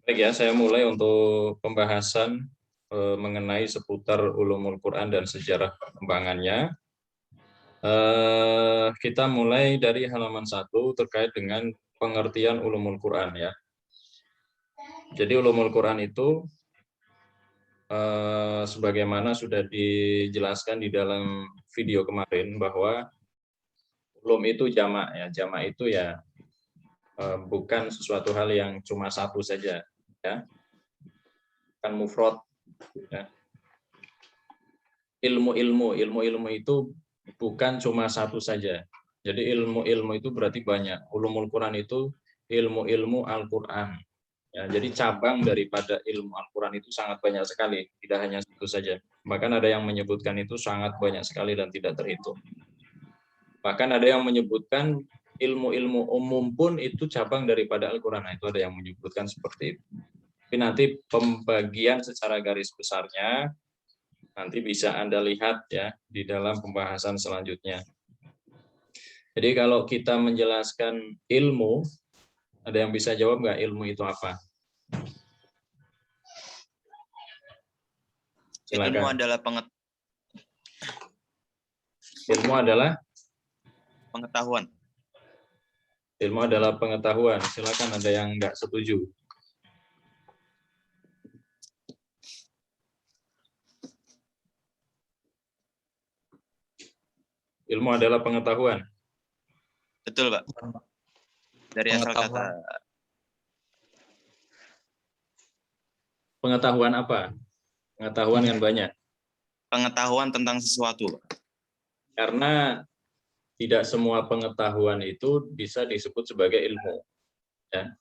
Baik ya, saya mulai untuk pembahasan mengenai seputar ulumul Quran dan sejarah perkembangannya. Kita mulai dari halaman 1 terkait dengan pengertian ulumul Quran ya. Jadi ulumul Quran itu sebagaimana sudah dijelaskan di dalam video kemarin bahwa ulum itu jamak ya. Jamak itu ya bukan sesuatu hal yang cuma satu saja ya. Bukan mufrad ya. Ilmu-ilmu itu bukan cuma satu saja. Jadi ilmu-ilmu itu berarti banyak. Ulumul Quran itu ilmu-ilmu Al-Quran. Ya, jadi cabang daripada ilmu Al-Quran itu sangat banyak sekali, tidak hanya satu saja. Bahkan ada yang menyebutkan itu sangat banyak sekali dan tidak terhitung. Bahkan ada yang menyebutkan ilmu-ilmu umum pun itu cabang daripada Al-Quran. Nah, itu ada yang menyebutkan seperti itu. Tapi nanti pembagian secara garis besarnya nanti bisa Anda lihat ya di dalam pembahasan selanjutnya. Jadi kalau kita menjelaskan ilmu, ada yang bisa jawab nggak ilmu itu apa? Silakan. Ilmu adalah pengetahuan. Ilmu adalah pengetahuan. Silakan, ada yang nggak setuju. Ilmu adalah pengetahuan. Betul, Pak. Dari asal kata. Pengetahuan apa? Pengetahuan yang banyak. Pengetahuan tentang sesuatu, Pak. Karena tidak semua pengetahuan itu bisa disebut sebagai ilmu. Ya.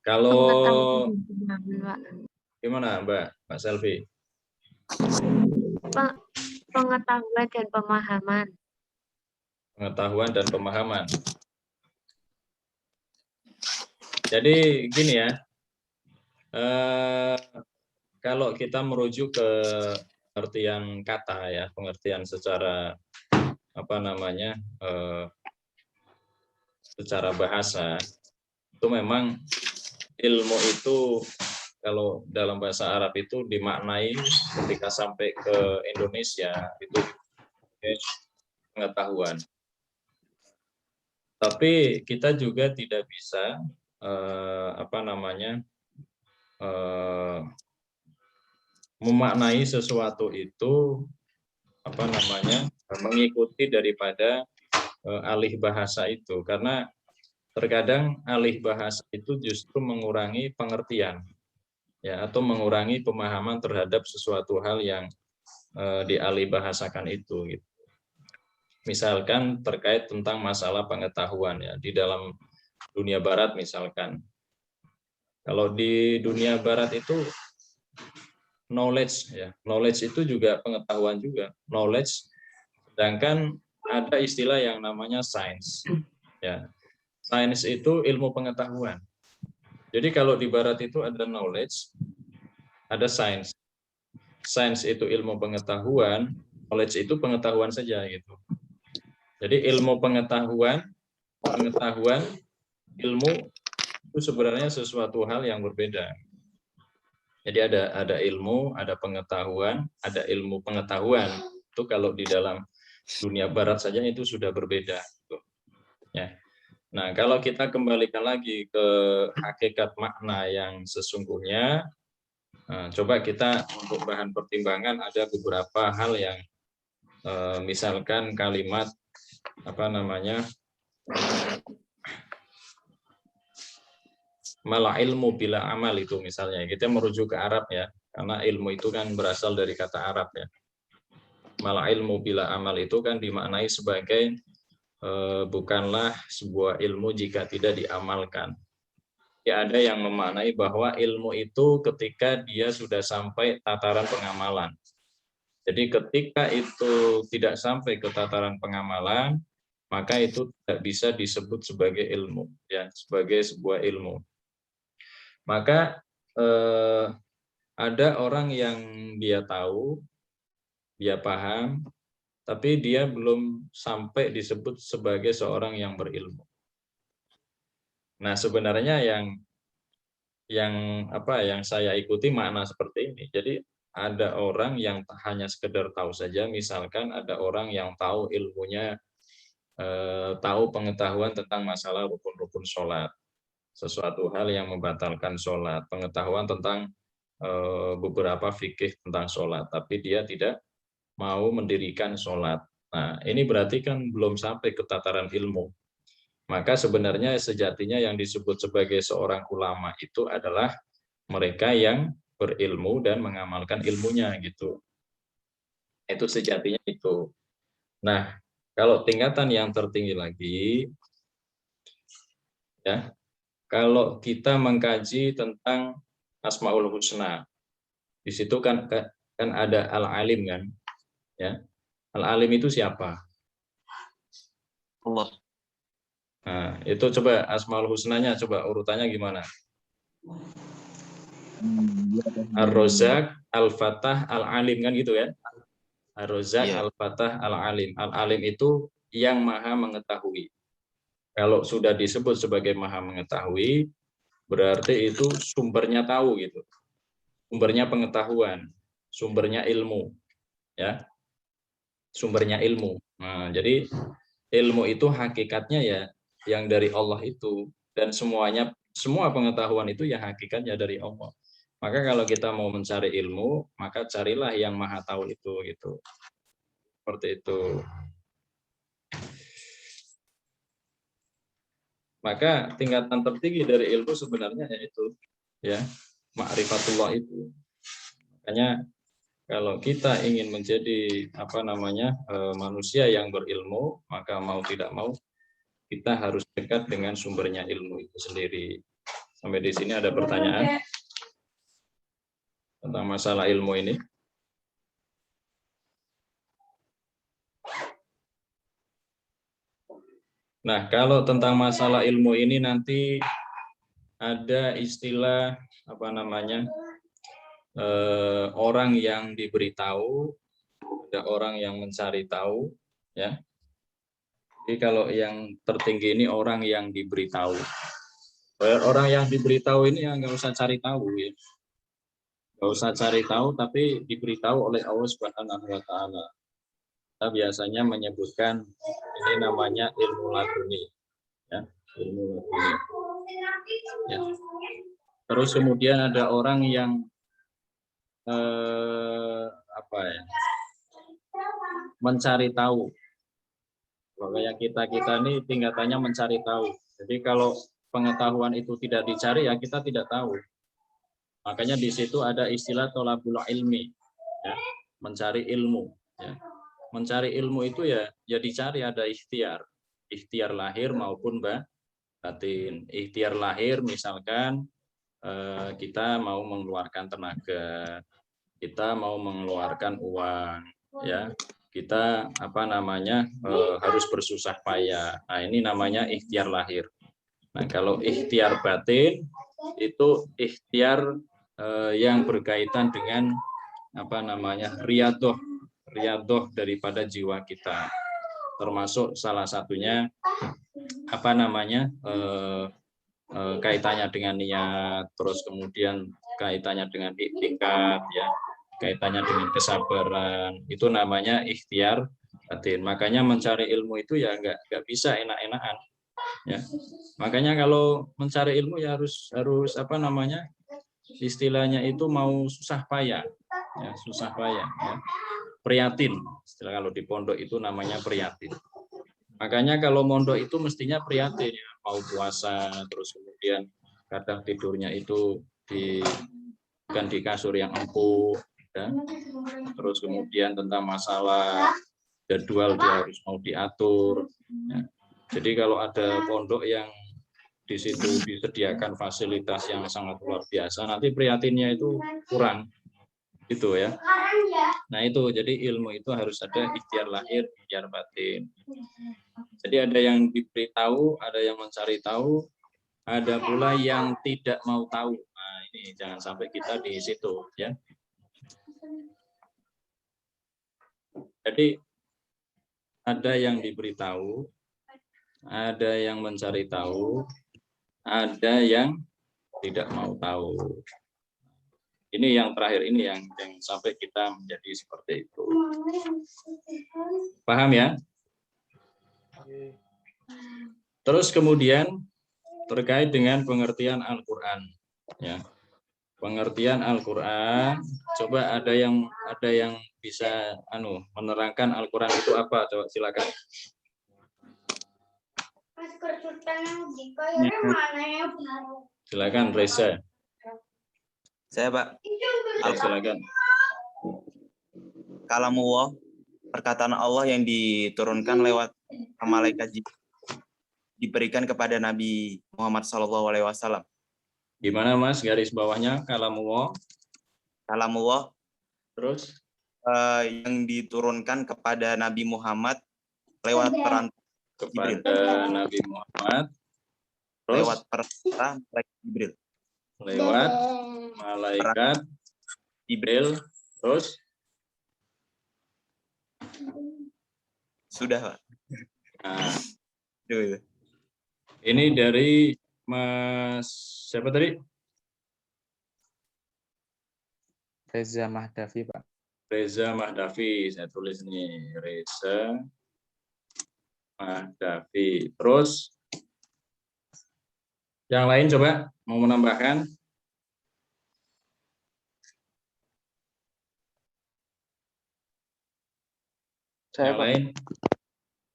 Kalau gimana, Mbak Selvi? Pengetahuan dan pemahaman. Pengetahuan dan pemahaman. Jadi gini ya, kalau kita merujuk ke pengertian kata ya, pengertian secara apa namanya, secara bahasa, itu memang ilmu itu kalau dalam bahasa Arab itu dimaknai ketika sampai ke Indonesia itu pengetahuan. Tapi kita juga tidak bisa memaknai sesuatu itu mengikuti daripada alih bahasa itu, karena terkadang alih bahasa itu justru mengurangi pengertian ya, atau mengurangi pemahaman terhadap sesuatu hal yang dialih bahasakan itu gitu. Misalkan terkait tentang masalah pengetahuan ya, di dalam dunia barat misalkan. Kalau di dunia barat itu knowledge ya, knowledge itu juga pengetahuan juga, knowledge. Sedangkan ada istilah yang namanya science ya. Science itu ilmu pengetahuan. Jadi kalau di barat itu ada knowledge, ada science. Science itu ilmu pengetahuan, knowledge itu pengetahuan saja gitu. Jadi ilmu pengetahuan, ilmu itu sebenarnya sesuatu hal yang berbeda. Jadi ada ilmu, ada pengetahuan, ada ilmu pengetahuan. Itu kalau di dalam dunia barat saja itu sudah berbeda. Ya. Nah, kalau kita kembalikan lagi ke hakikat makna yang sesungguhnya, coba kita untuk bahan pertimbangan ada beberapa hal yang misalkan kalimat malah ilmu bila amal itu misalnya, kita merujuk ke Arab ya, karena ilmu itu kan berasal dari kata Arab ya. Malah ilmu bila amal itu kan dimaknai sebagai bukanlah sebuah ilmu jika tidak diamalkan. Ya, ada yang memaknai bahwa ilmu itu ketika dia sudah sampai tataran pengamalan. Jadi ketika itu tidak sampai ke tataran pengamalan, maka itu tidak bisa disebut sebagai ilmu ya, sebagai sebuah ilmu. Maka ada orang yang dia tahu, dia paham, tapi dia belum sampai disebut sebagai seorang yang berilmu. Nah, sebenarnya yang saya ikuti makna seperti ini. Jadi ada orang yang hanya sekedar tahu saja, misalkan ada orang yang tahu ilmunya, tahu pengetahuan tentang masalah rukun-rukun sholat, sesuatu hal yang membatalkan sholat, pengetahuan tentang beberapa fikih tentang sholat, tapi dia tidak mau mendirikan sholat. Nah, ini berarti kan belum sampai ke tataran ilmu. Maka sebenarnya sejatinya yang disebut sebagai seorang ulama itu adalah mereka yang berilmu dan mengamalkan ilmunya gitu. Itu sejatinya itu. Nah, kalau tingkatan yang tertinggi lagi, ya, kalau kita mengkaji tentang Asmaul Husna, di situ kan ada al-alim kan, ya. Al-alim itu siapa? Allah. Nah, itu coba Asmaul Husnanya, coba urutannya gimana? Ar-Razzaq, Al-Fatah, Al-Alim kan gitu kan? Ar-Razzaq, Iya. Al-Fatah, Al-Alim. Al-Alim itu yang maha mengetahui. Kalau sudah disebut sebagai maha mengetahui, berarti itu sumbernya tahu gitu. Sumbernya pengetahuan, sumbernya ilmu, ya. Sumbernya ilmu. Nah, jadi ilmu itu hakikatnya ya yang dari Allah itu, dan semua pengetahuan itu ya hakikatnya dari Allah. Maka kalau kita mau mencari ilmu, maka carilah yang maha tahu itu gitu. Seperti itu. Maka tingkatan tertinggi dari ilmu sebenarnya yaitu ya ma'rifatullah itu. Makanya kalau kita ingin menjadi manusia yang berilmu, maka mau tidak mau kita harus dekat dengan sumbernya ilmu itu sendiri. Sampai di sini ada pertanyaan tentang masalah ilmu ini. Nah, kalau tentang masalah ilmu ini nanti ada istilah orang yang diberitahu, ada orang yang mencari tahu, ya. Jadi kalau yang tertinggi ini orang yang diberitahu. Orang yang diberitahu ini ya nggak usah cari tahu ya. Nggak usah cari tahu, tapi diberitahu oleh Allah Subhanahu wa Ta'ala. Kita biasanya menyebutkan ini namanya ilmu laduni, ya, ilmu laduni. Ya. Terus kemudian ada orang yang mencari tahu. Kayak kita ini tingkatannya mencari tahu. Jadi kalau pengetahuan itu tidak dicari ya kita tidak tahu. Makanya di situ ada istilah tolabul ilmi, ya, mencari ilmu. Ya. Mencari ilmu itu ya dicari, ada ikhtiar lahir maupun batin. Ikhtiar lahir misalkan kita mau mengeluarkan tenaga, kita mau mengeluarkan uang, ya, kita harus bersusah payah. Nah, ini namanya ikhtiar lahir. Nah, kalau ikhtiar batin itu ikhtiar yang berkaitan dengan riyadoh daripada jiwa kita, termasuk salah satunya kaitannya dengan niat, terus kemudian kaitannya dengan iktikad, ya, kaitannya dengan kesabaran, itu namanya ikhtiar batin. Makanya mencari ilmu itu ya nggak bisa enak-enakan, ya. Makanya kalau mencari ilmu ya harus istilahnya itu mau susah payah, ya, susah payah, ya. Prihatin, istilah kalau di pondok itu namanya prihatin. Makanya kalau mondok itu mestinya prihatin, ya, mau puasa, terus kemudian kadang tidurnya itu bukan di kasur yang empuk, ya. Terus kemudian tentang masalah jadwal dia harus mau diatur, ya. Jadi kalau ada pondok yang di situ disediakan fasilitas yang sangat luar biasa, nanti prihatinnya itu kurang, gitu ya. Nah itu, jadi ilmu itu harus ada ikhtiar lahir, ikhtiar batin. Jadi ada yang diberitahu, ada yang mencari tahu, ada pula yang tidak mau tahu. Nah ini jangan sampai kita di situ, ya. Jadi ada yang diberitahu, ada yang mencari tahu, ada yang tidak mau tahu. Ini yang terakhir ini yang sampai kita menjadi seperti itu. Paham ya? Terus kemudian terkait dengan pengertian Al-Qur'an ya. Pengertian Al-Qur'an, coba ada yang bisa menerangkan Al-Qur'an itu apa? Coba silakan. Silakan Reza. Saya, Pak. Silakan. Kalamullah, perkataan Allah yang diturunkan lewat malaikat Jibril, diberikan kepada Nabi Muhammad SAW. Gimana Mas garis bawahnya kalamullah? Kalamullah Terus yang diturunkan kepada Nabi Muhammad lewat perantara Jibril. Kepada Nabi Muhammad. Terus Lewat perantara malaikat Jibril. Lewat malaikat Jibril. Terus sudah, Pak. Nah, Itu. ini dari Mas siapa tadi? Reza Mahdavi, Pak. Reza Mahdavi, saya tulis nih, Reza Mahdavi. Terus yang lain coba mau menambahkan? Saya, Yang Pak. lain?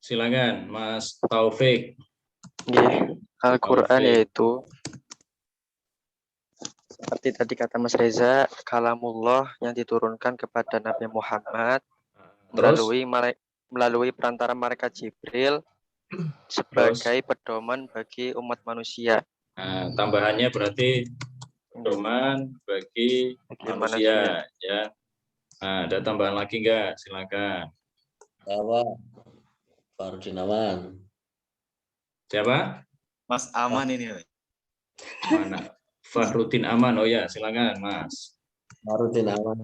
Silakan, Mas Taufik. Ya, Al-Quran Taufik. yaitu seperti tadi kata Mas Reza, kalamullah yang diturunkan kepada Nabi Muhammad Terus melalui perantara malaikat Jibril sebagai pedoman bagi umat manusia. nah, tambahannya berarti pedoman bagi manusia ya. Nah, ada tambahan lagi enggak? Silakan. Farudin Aman. Siapa? Mas Aman ini, Pak. Mana? Farudin Aman. Oh ya, silakan Mas. Farudin Aman.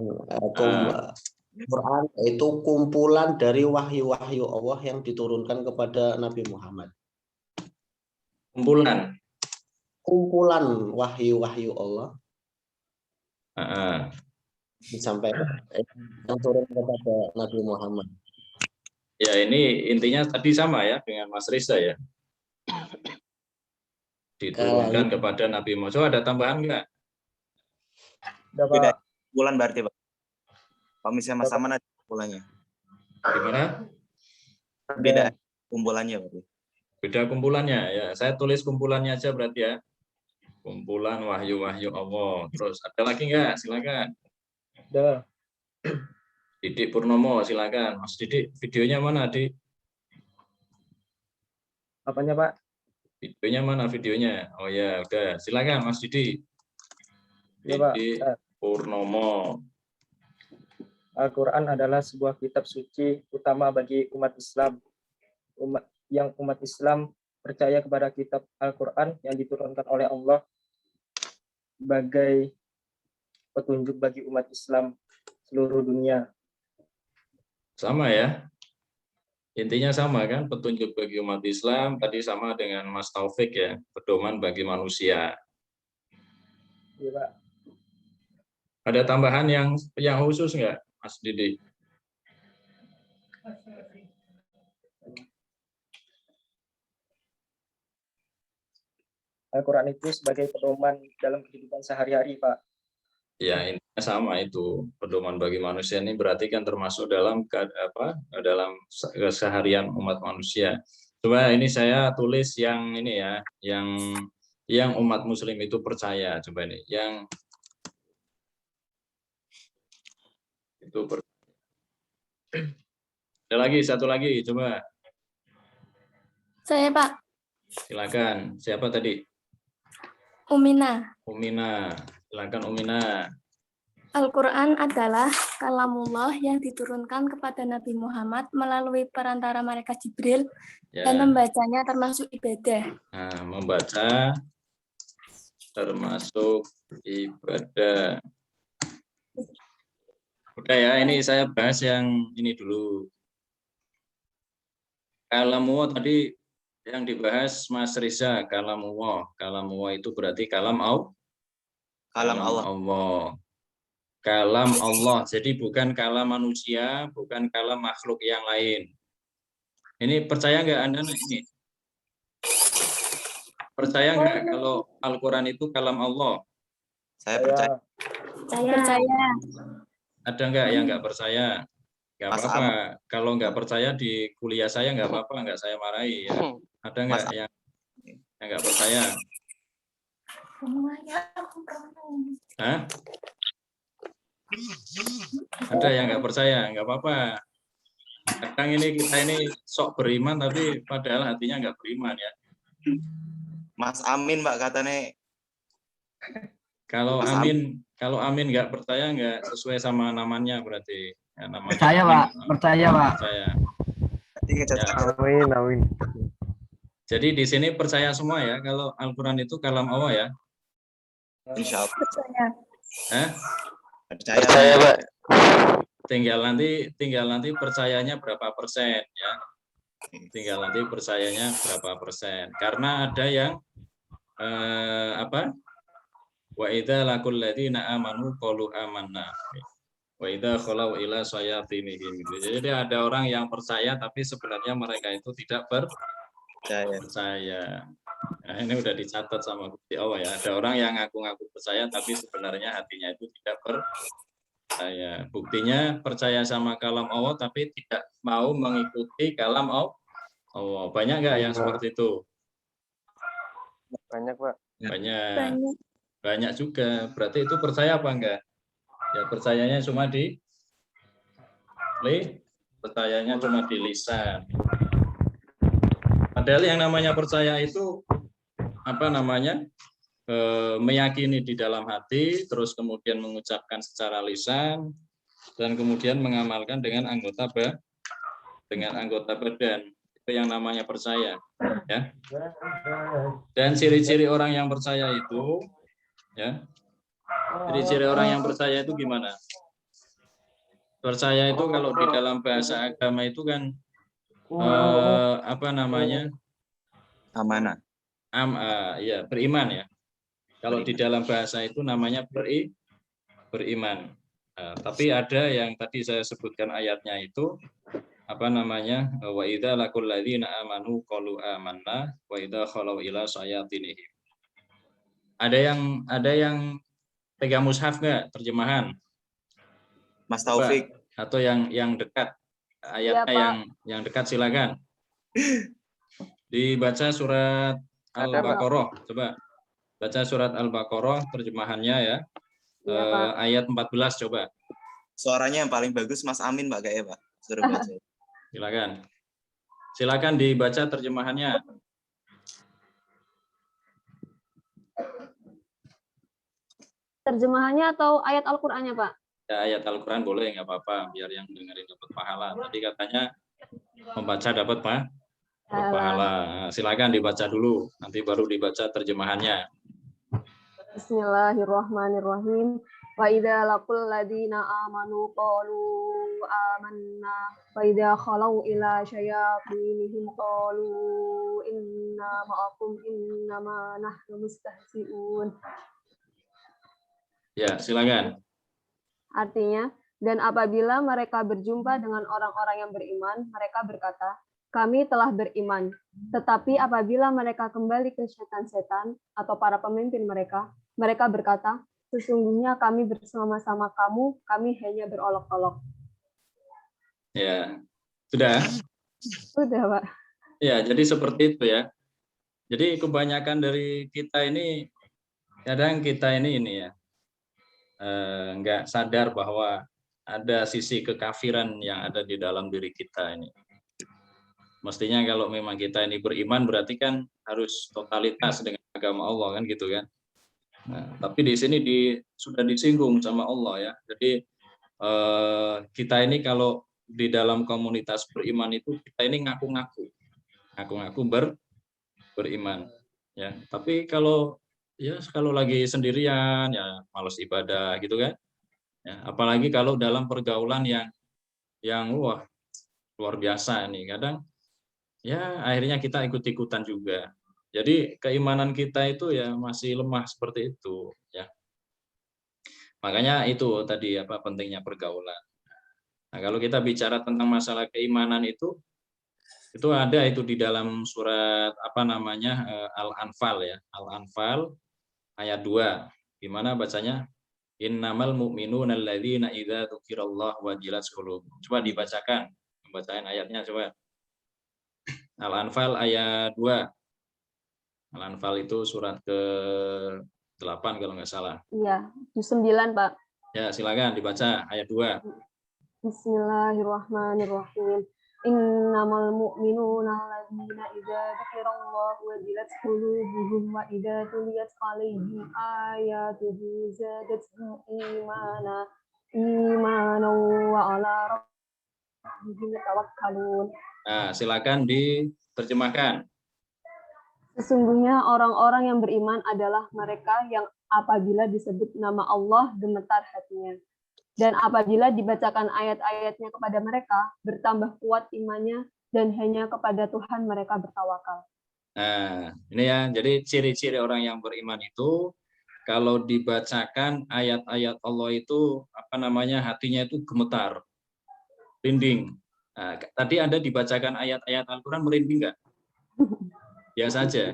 Quran itu kumpulan dari wahyu-wahyu Allah yang diturunkan kepada Nabi Muhammad. Kumpulan wahyu-wahyu Allah disampaikan yang turun kepada Nabi Muhammad. Ya, ini intinya tadi sama ya dengan Mas Reza ya. Diturunkan kepada Nabi Muhammad. So, ada tambahan enggak? Beda kumpulan berarti, Pak. Kalau misalnya Mas Aman ada kumpulannya. Gimana? Beda kumpulannya, Pak. Beda kumpulannya ya. Saya tulis kumpulannya aja berarti ya. Kumpulan wahyu-wahyu Allah. Terus ada lagi enggak? Silakan. Ada. Didik Purnomo, silakan. Mas Didik, videonya mana, Dik? Apanya, Pak? Videonya mana videonya? Oh ya, udah. Silakan Mas Didik. Ya, Pak. Didik Purnomo. Al-Quran adalah sebuah kitab suci utama bagi umat Islam. Umat Islam percaya kepada kitab Al-Quran yang diturunkan oleh Allah sebagai petunjuk bagi umat Islam seluruh dunia. Sama ya? Intinya sama kan? Petunjuk bagi umat Islam, tadi sama dengan Mas Taufik ya, pedoman bagi manusia. Ya, Pak. Ada tambahan yang khusus nggak, Mas Didi? Al-Quran itu sebagai pedoman dalam kehidupan sehari-hari, Pak. Ya, intinya sama itu. Pedoman bagi manusia ini berarti kan termasuk dalam dalam keseharian umat manusia. Coba ini saya tulis yang ini ya, yang umat muslim itu percaya. Coba ini, yang itu ada lagi, satu lagi, coba. Saya, Pak. Silakan. Siapa tadi? Umina. Umina. Silakan Umina. Al-Quran adalah kalamullah yang diturunkan kepada Nabi Muhammad melalui perantara malaikat Jibril dan membacanya termasuk ibadah. Nah, membaca termasuk ibadah. Udah ya, ini saya bahas yang ini dulu. Kalamullah tadi yang dibahas Mas Riza, kalamullah. Kalamullah itu berarti kalam Kalam Allah. Allah. Kalam Allah. Jadi bukan kalam manusia, bukan kalam makhluk yang lain. Ini percaya nggak Anda ini? Percaya nggak kalau Al-Quran itu kalam Allah? Saya percaya. Percaya. Ada nggak yang nggak percaya? Nggak Mas apa-apa. Kalau nggak percaya di kuliah saya nggak apa-apa, nggak saya marahi ya. Ada nggak yang nggak percaya? Hah? Ada yang nggak percaya? Nggak apa-apa. Kadang ini kita ini sok beriman tapi padahal hatinya nggak beriman ya. Mas Amin Mbak katanya. Kalau Mas Amin nggak percaya nggak sesuai sama namanya berarti. Ya, namanya Percaya, Amin. Pak. Percaya, Pak. Percaya. Nanti ngecocok. Amin, amin. Jadi di sini percaya semua ya kalau Al-Quran itu kalam Allah ya. Insya Allah. Percaya. Hah? Percaya, Pak. Tinggal nanti percayanya berapa persen ya. Tinggal nanti percayanya berapa persen. Karena ada yang wa idza laqul ladzina amanu qalu amanna wa idza khalau ila syayatinihim. Jadi ada orang yang percaya tapi sebenarnya mereka itu tidak percaya. Nah, ini udah dicatat sama Gusti Allah ya. Ada orang yang ngaku-ngaku percaya tapi sebenarnya hatinya itu tidak percaya. Buktinya percaya sama kalam Allah tapi tidak mau mengikuti kalam Allah. Banyak nggak yang seperti itu? Banyak, Pak. Banyak. Banyak juga. Berarti itu percaya apa enggak? Ya percayanya cuma percayanya cuma di lisan. Padahal yang namanya percaya itu meyakini di dalam hati, terus kemudian mengucapkan secara lisan, dan kemudian mengamalkan dengan anggota badan. Itu yang namanya percaya, ya. Dan ciri-ciri orang yang percaya itu, ya. Ciri-ciri orang yang percaya itu gimana? Percaya itu kalau di dalam bahasa agama itu kan Amanah. Ya, beriman ya. Kalau di dalam bahasa itu namanya beriman. Tapi ada yang tadi saya sebutkan ayatnya itu wa idza laqul ladzina amanu qalu amanna wa idza khalau ila syayatinihim. Ada yang pegang mushaf nggak terjemahan? Mas Taufik. Atau yang dekat ayatnya yang dekat silakan. Dibaca surat Al-Baqarah, coba. Baca surat Al-Baqarah terjemahannya ya. Ayat 14 coba. Suaranya yang paling bagus Mas Amin Mbak kayaknya Pak. Suruh baca. Silakan dibaca terjemahannya. Terjemahannya atau ayat Al-Qur'annya, Pak? Ya, ayat Al-Quran boleh, nggak apa-apa, biar yang dengerin dapat pahala. Tadi katanya membaca dapat pahala. Silakan dibaca dulu, nanti baru dibaca terjemahannya. Bismillahirrahmanirrahim. Wa idza laqul ladzina amanu qalu amanna wa idza khalau ila syayatinihim qalu inna ma'akum innama nahnu mustahzi'un. Ya, silakan. Artinya, dan apabila mereka berjumpa dengan orang-orang yang beriman, mereka berkata, kami telah beriman. Tetapi apabila mereka kembali ke setan-setan atau para pemimpin mereka, mereka berkata, sesungguhnya kami bersama-sama kamu, kami hanya berolok-olok. Ya, sudah. Sudah, Pak. Ya, jadi seperti itu ya. Jadi kebanyakan dari kita ini, kadang kita ini ya, nggak sadar bahwa ada sisi kekafiran yang ada di dalam diri kita ini. Mestinya kalau memang kita ini beriman berarti kan harus totalitas dengan agama Allah kan gitu kan. Nah, tapi di sini sudah disinggung sama Allah ya. Jadi kita ini kalau di dalam komunitas beriman itu kita ini ngaku-ngaku beriman ya. Tapi kalau lagi sendirian ya malas ibadah gitu kan. Ya, apalagi kalau dalam pergaulan yang wah luar biasa nih, kadang ya akhirnya kita ikut-ikutan juga. Jadi keimanan kita itu ya masih lemah seperti itu ya. Makanya itu tadi pentingnya pergaulan. Nah, kalau kita bicara tentang masalah keimanan itu ada itu di dalam surat Al-Anfal ya. Al-Anfal ayat 2. Gimana bacanya? Innamal mu'minuna alladzina idza dzukirallahu wajilat qulubuhum. Coba dibacakan. Bacaan ayatnya coba. Al-Anfal ayat 2. Al-Anfal itu surat ke-8 kalau nggak salah. Iya, juz 9, Pak. Ya, silakan dibaca ayat 2. Bismillahirrahmanirrahim. Innamal mu'minuna alladzina idza dzukirallahu wajilat qulubuhum wa idza tuliyat 'alaihim ayatuhu zadatuhum imanan wa 'ala rabbihim yatawakkalun. Nah, silakan diterjemahkan. Sesungguhnya orang-orang yang beriman adalah mereka yang apabila disebut nama Allah gemetar hatinya. Dan apabila dibacakan ayat-ayatnya kepada mereka, bertambah kuat imannya dan hanya kepada Tuhan mereka bertawakal. Nah, ini ya, jadi ciri-ciri orang yang beriman itu kalau dibacakan ayat-ayat Allah itu hatinya itu gemetar, merinding. Nah, tadi Anda dibacakan ayat-ayat Al-Qur'an merinding nggak? Biasa aja.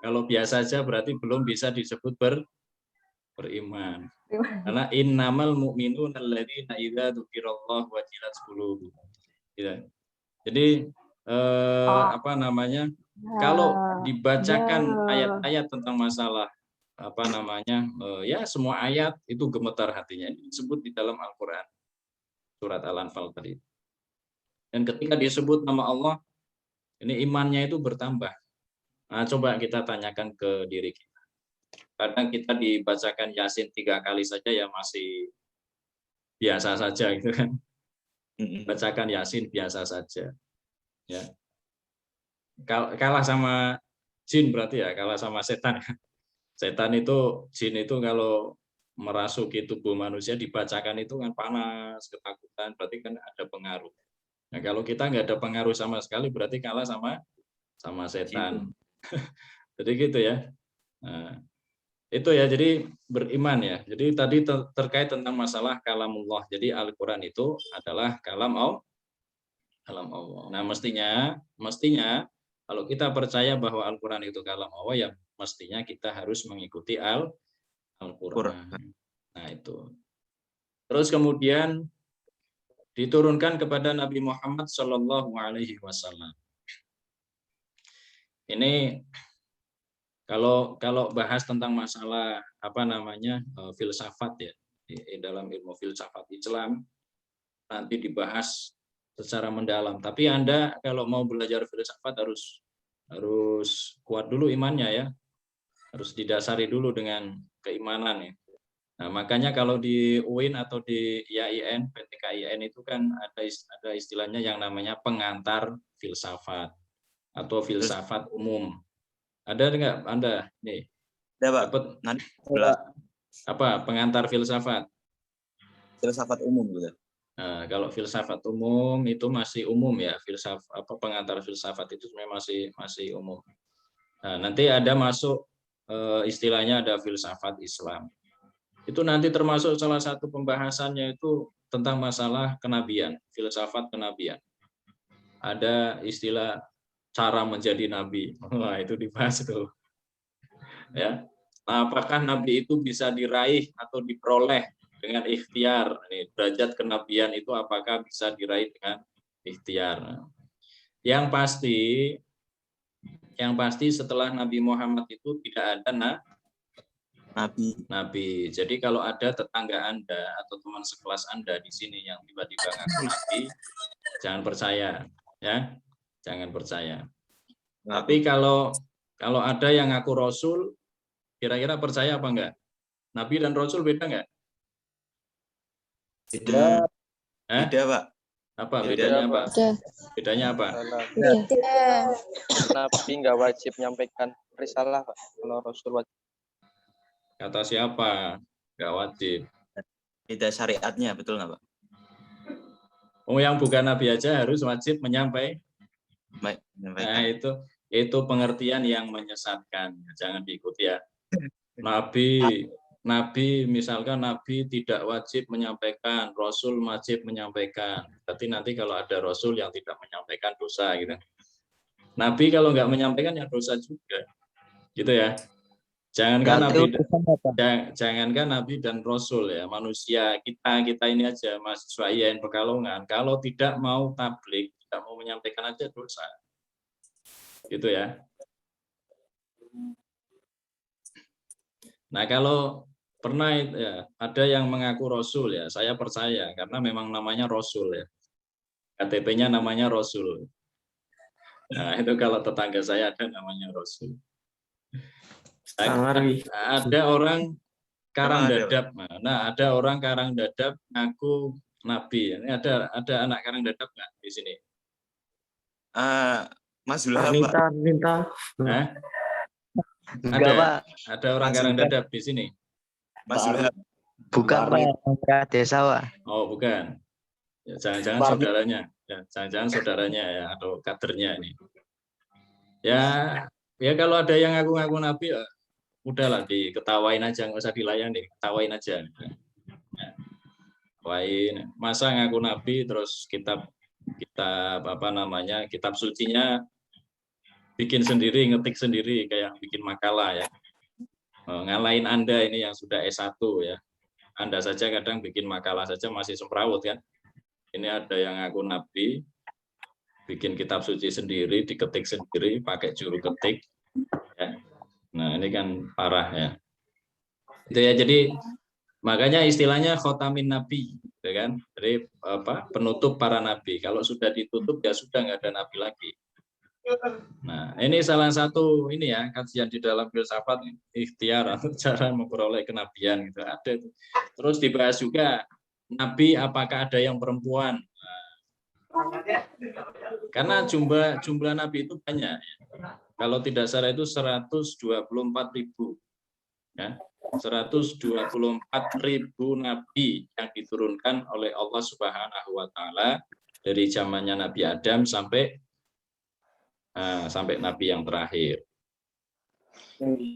Kalau biasa aja berarti belum bisa disebut beriman. Karena innamal mu'minuna alladzina idza dzukirallahu wajilat qulubuhum. Ya. Jadi kalau dibacakan ayat-ayat tentang masalah ya semua ayat itu gemetar hatinya. Ini disebut di dalam Al-Qur'an. Surat Al-Anfal tadi. Dan ketika disebut nama Allah, ini imannya itu bertambah. Nah, coba kita tanyakan ke diri kita. Kadang kita dibacakan Yasin 3 kali saja ya masih biasa saja gitu kan. Bacakan Yasin biasa saja. Ya. Kalah sama jin berarti ya, kalah sama setan. Setan itu, jin itu kalau merasuki tubuh manusia dibacakan itu kan panas, ketakutan, berarti kan ada pengaruh. Nah, kalau kita nggak ada pengaruh sama sekali berarti kalah sama setan. Jadi gitu ya. Nah, itu ya, jadi beriman ya. Jadi tadi terkait tentang masalah kalamullah. Jadi Al-Qur'an itu adalah kalam Allah. Nah, mestinya kalau kita percaya bahwa Al-Qur'an itu kalam Allah, ya mestinya kita harus mengikuti Al-Qur'an. Nah, itu. Terus kemudian diturunkan kepada Nabi Muhammad Shallallahu Alaihi Wasallam. Ini kalau bahas tentang masalah filsafat ya, di dalam ilmu filsafat Islam nanti dibahas secara mendalam. Tapi Anda kalau mau belajar filsafat harus kuat dulu imannya ya, harus didasari dulu dengan keimanan ya. Nah, makanya kalau di UIN atau di IAIN, PTKIN itu kan ada istilahnya yang namanya pengantar filsafat atau filsafat umum. Ada nggak Anda nih? Ada, Pak. Nanti pengantar filsafat? Filsafat umum gitu. Nah, kalau filsafat umum itu masih umum ya, pengantar filsafat itu sebenarnya masih umum. Nah, nanti ada masuk istilahnya ada filsafat Islam. Itu nanti termasuk salah satu pembahasannya itu tentang masalah kenabian, filsafat kenabian. Ada istilah cara menjadi nabi. Wah, itu dibahas itu. Ya. Nah, apakah nabi itu bisa diraih atau diperoleh dengan ikhtiar? Nih, derajat kenabian itu apakah bisa diraih dengan ikhtiar? Yang pasti setelah Nabi Muhammad itu tidak ada nabi. Jadi kalau ada tetangga Anda atau teman sekelas Anda di sini yang tiba-tiba ngaku nabi, jangan percaya, ya. Jangan percaya. Tapi kalau ada yang ngaku rasul, kira-kira percaya apa enggak? Nabi dan rasul beda enggak? Beda, Pak. Apa bedanya, Pak? Bedanya apa? Nabi nggak wajib menyampaikan risalah, Pak. Kalau rasul wajib. Kata siapa? Nggak wajib. Beda syariatnya, betul nggak, Pak? Oh, yang bukan nabi aja harus wajib menyampaikan. Nah, itu pengertian yang menyesatkan. Jangan diikuti ya. Nabi Nabi, misalkan Nabi tidak wajib menyampaikan, Rasul wajib menyampaikan. Berarti nanti kalau ada Rasul yang tidak menyampaikan dosa gitu. Nabi kalau nggak menyampaikan ya dosa juga, gitu ya. Jangankan Nabi dan Rasul ya, manusia kita ini aja mahasiswa IAIN Pekalongan, kalau tidak mau tabligh, tidak mau menyampaikan aja dosa, gitu ya. Nah kalau pernah ya, ada yang mengaku Rasul ya, saya percaya karena memang namanya Rasul ya, KTP-nya namanya Rasul. Nah itu kalau tetangga saya ada namanya Rasul. Ada orang Karangdadap. Nah, ada orang Karangdadap ngaku Nabi. Ini ada anak Karangdadap nggak di sini? Mas Zulham, Pak. Ada orang Karangdadap di sini. Mas Zulham. Bukan Pak, desa Pak. Oh, bukan. Ya, jangan-jangan saudaranya. Ya, jangan-jangan saudaranya ya atau kadernya ini. Ya kalau ada yang ngaku-ngaku Nabi ya udahlah diketawain aja, nggak usah dilayani, ketawain aja. Ketawain. Masa ngaku Nabi terus kitab kitab sucinya bikin sendiri, ngetik sendiri kayak bikin makalah ya. Ngalahin Anda ini yang sudah S1 ya. Anda saja kadang bikin makalah saja masih semrawut kan. Ini ada yang ngaku Nabi, bikin kitab suci sendiri, diketik sendiri, pakai juru ketik. Ya. Nah ini kan parah ya. Itu ya, jadi makanya istilahnya khotamin nabi, ya kan? Jadi penutup para nabi. Kalau sudah ditutup ya sudah nggak ada nabi lagi. Nah ini salah satu ini ya kajian di dalam filsafat ikhtiar atau cara memperoleh kenabian gitu ada. Terus dibahas juga nabi apakah ada yang perempuan? Karena jumlah nabi itu banyak. Kalau tidak salah itu 124.000. Ya. 124.000 nabi yang diturunkan oleh Allah Subhanahu wa taala dari zamannya Nabi Adam sampai nabi yang terakhir.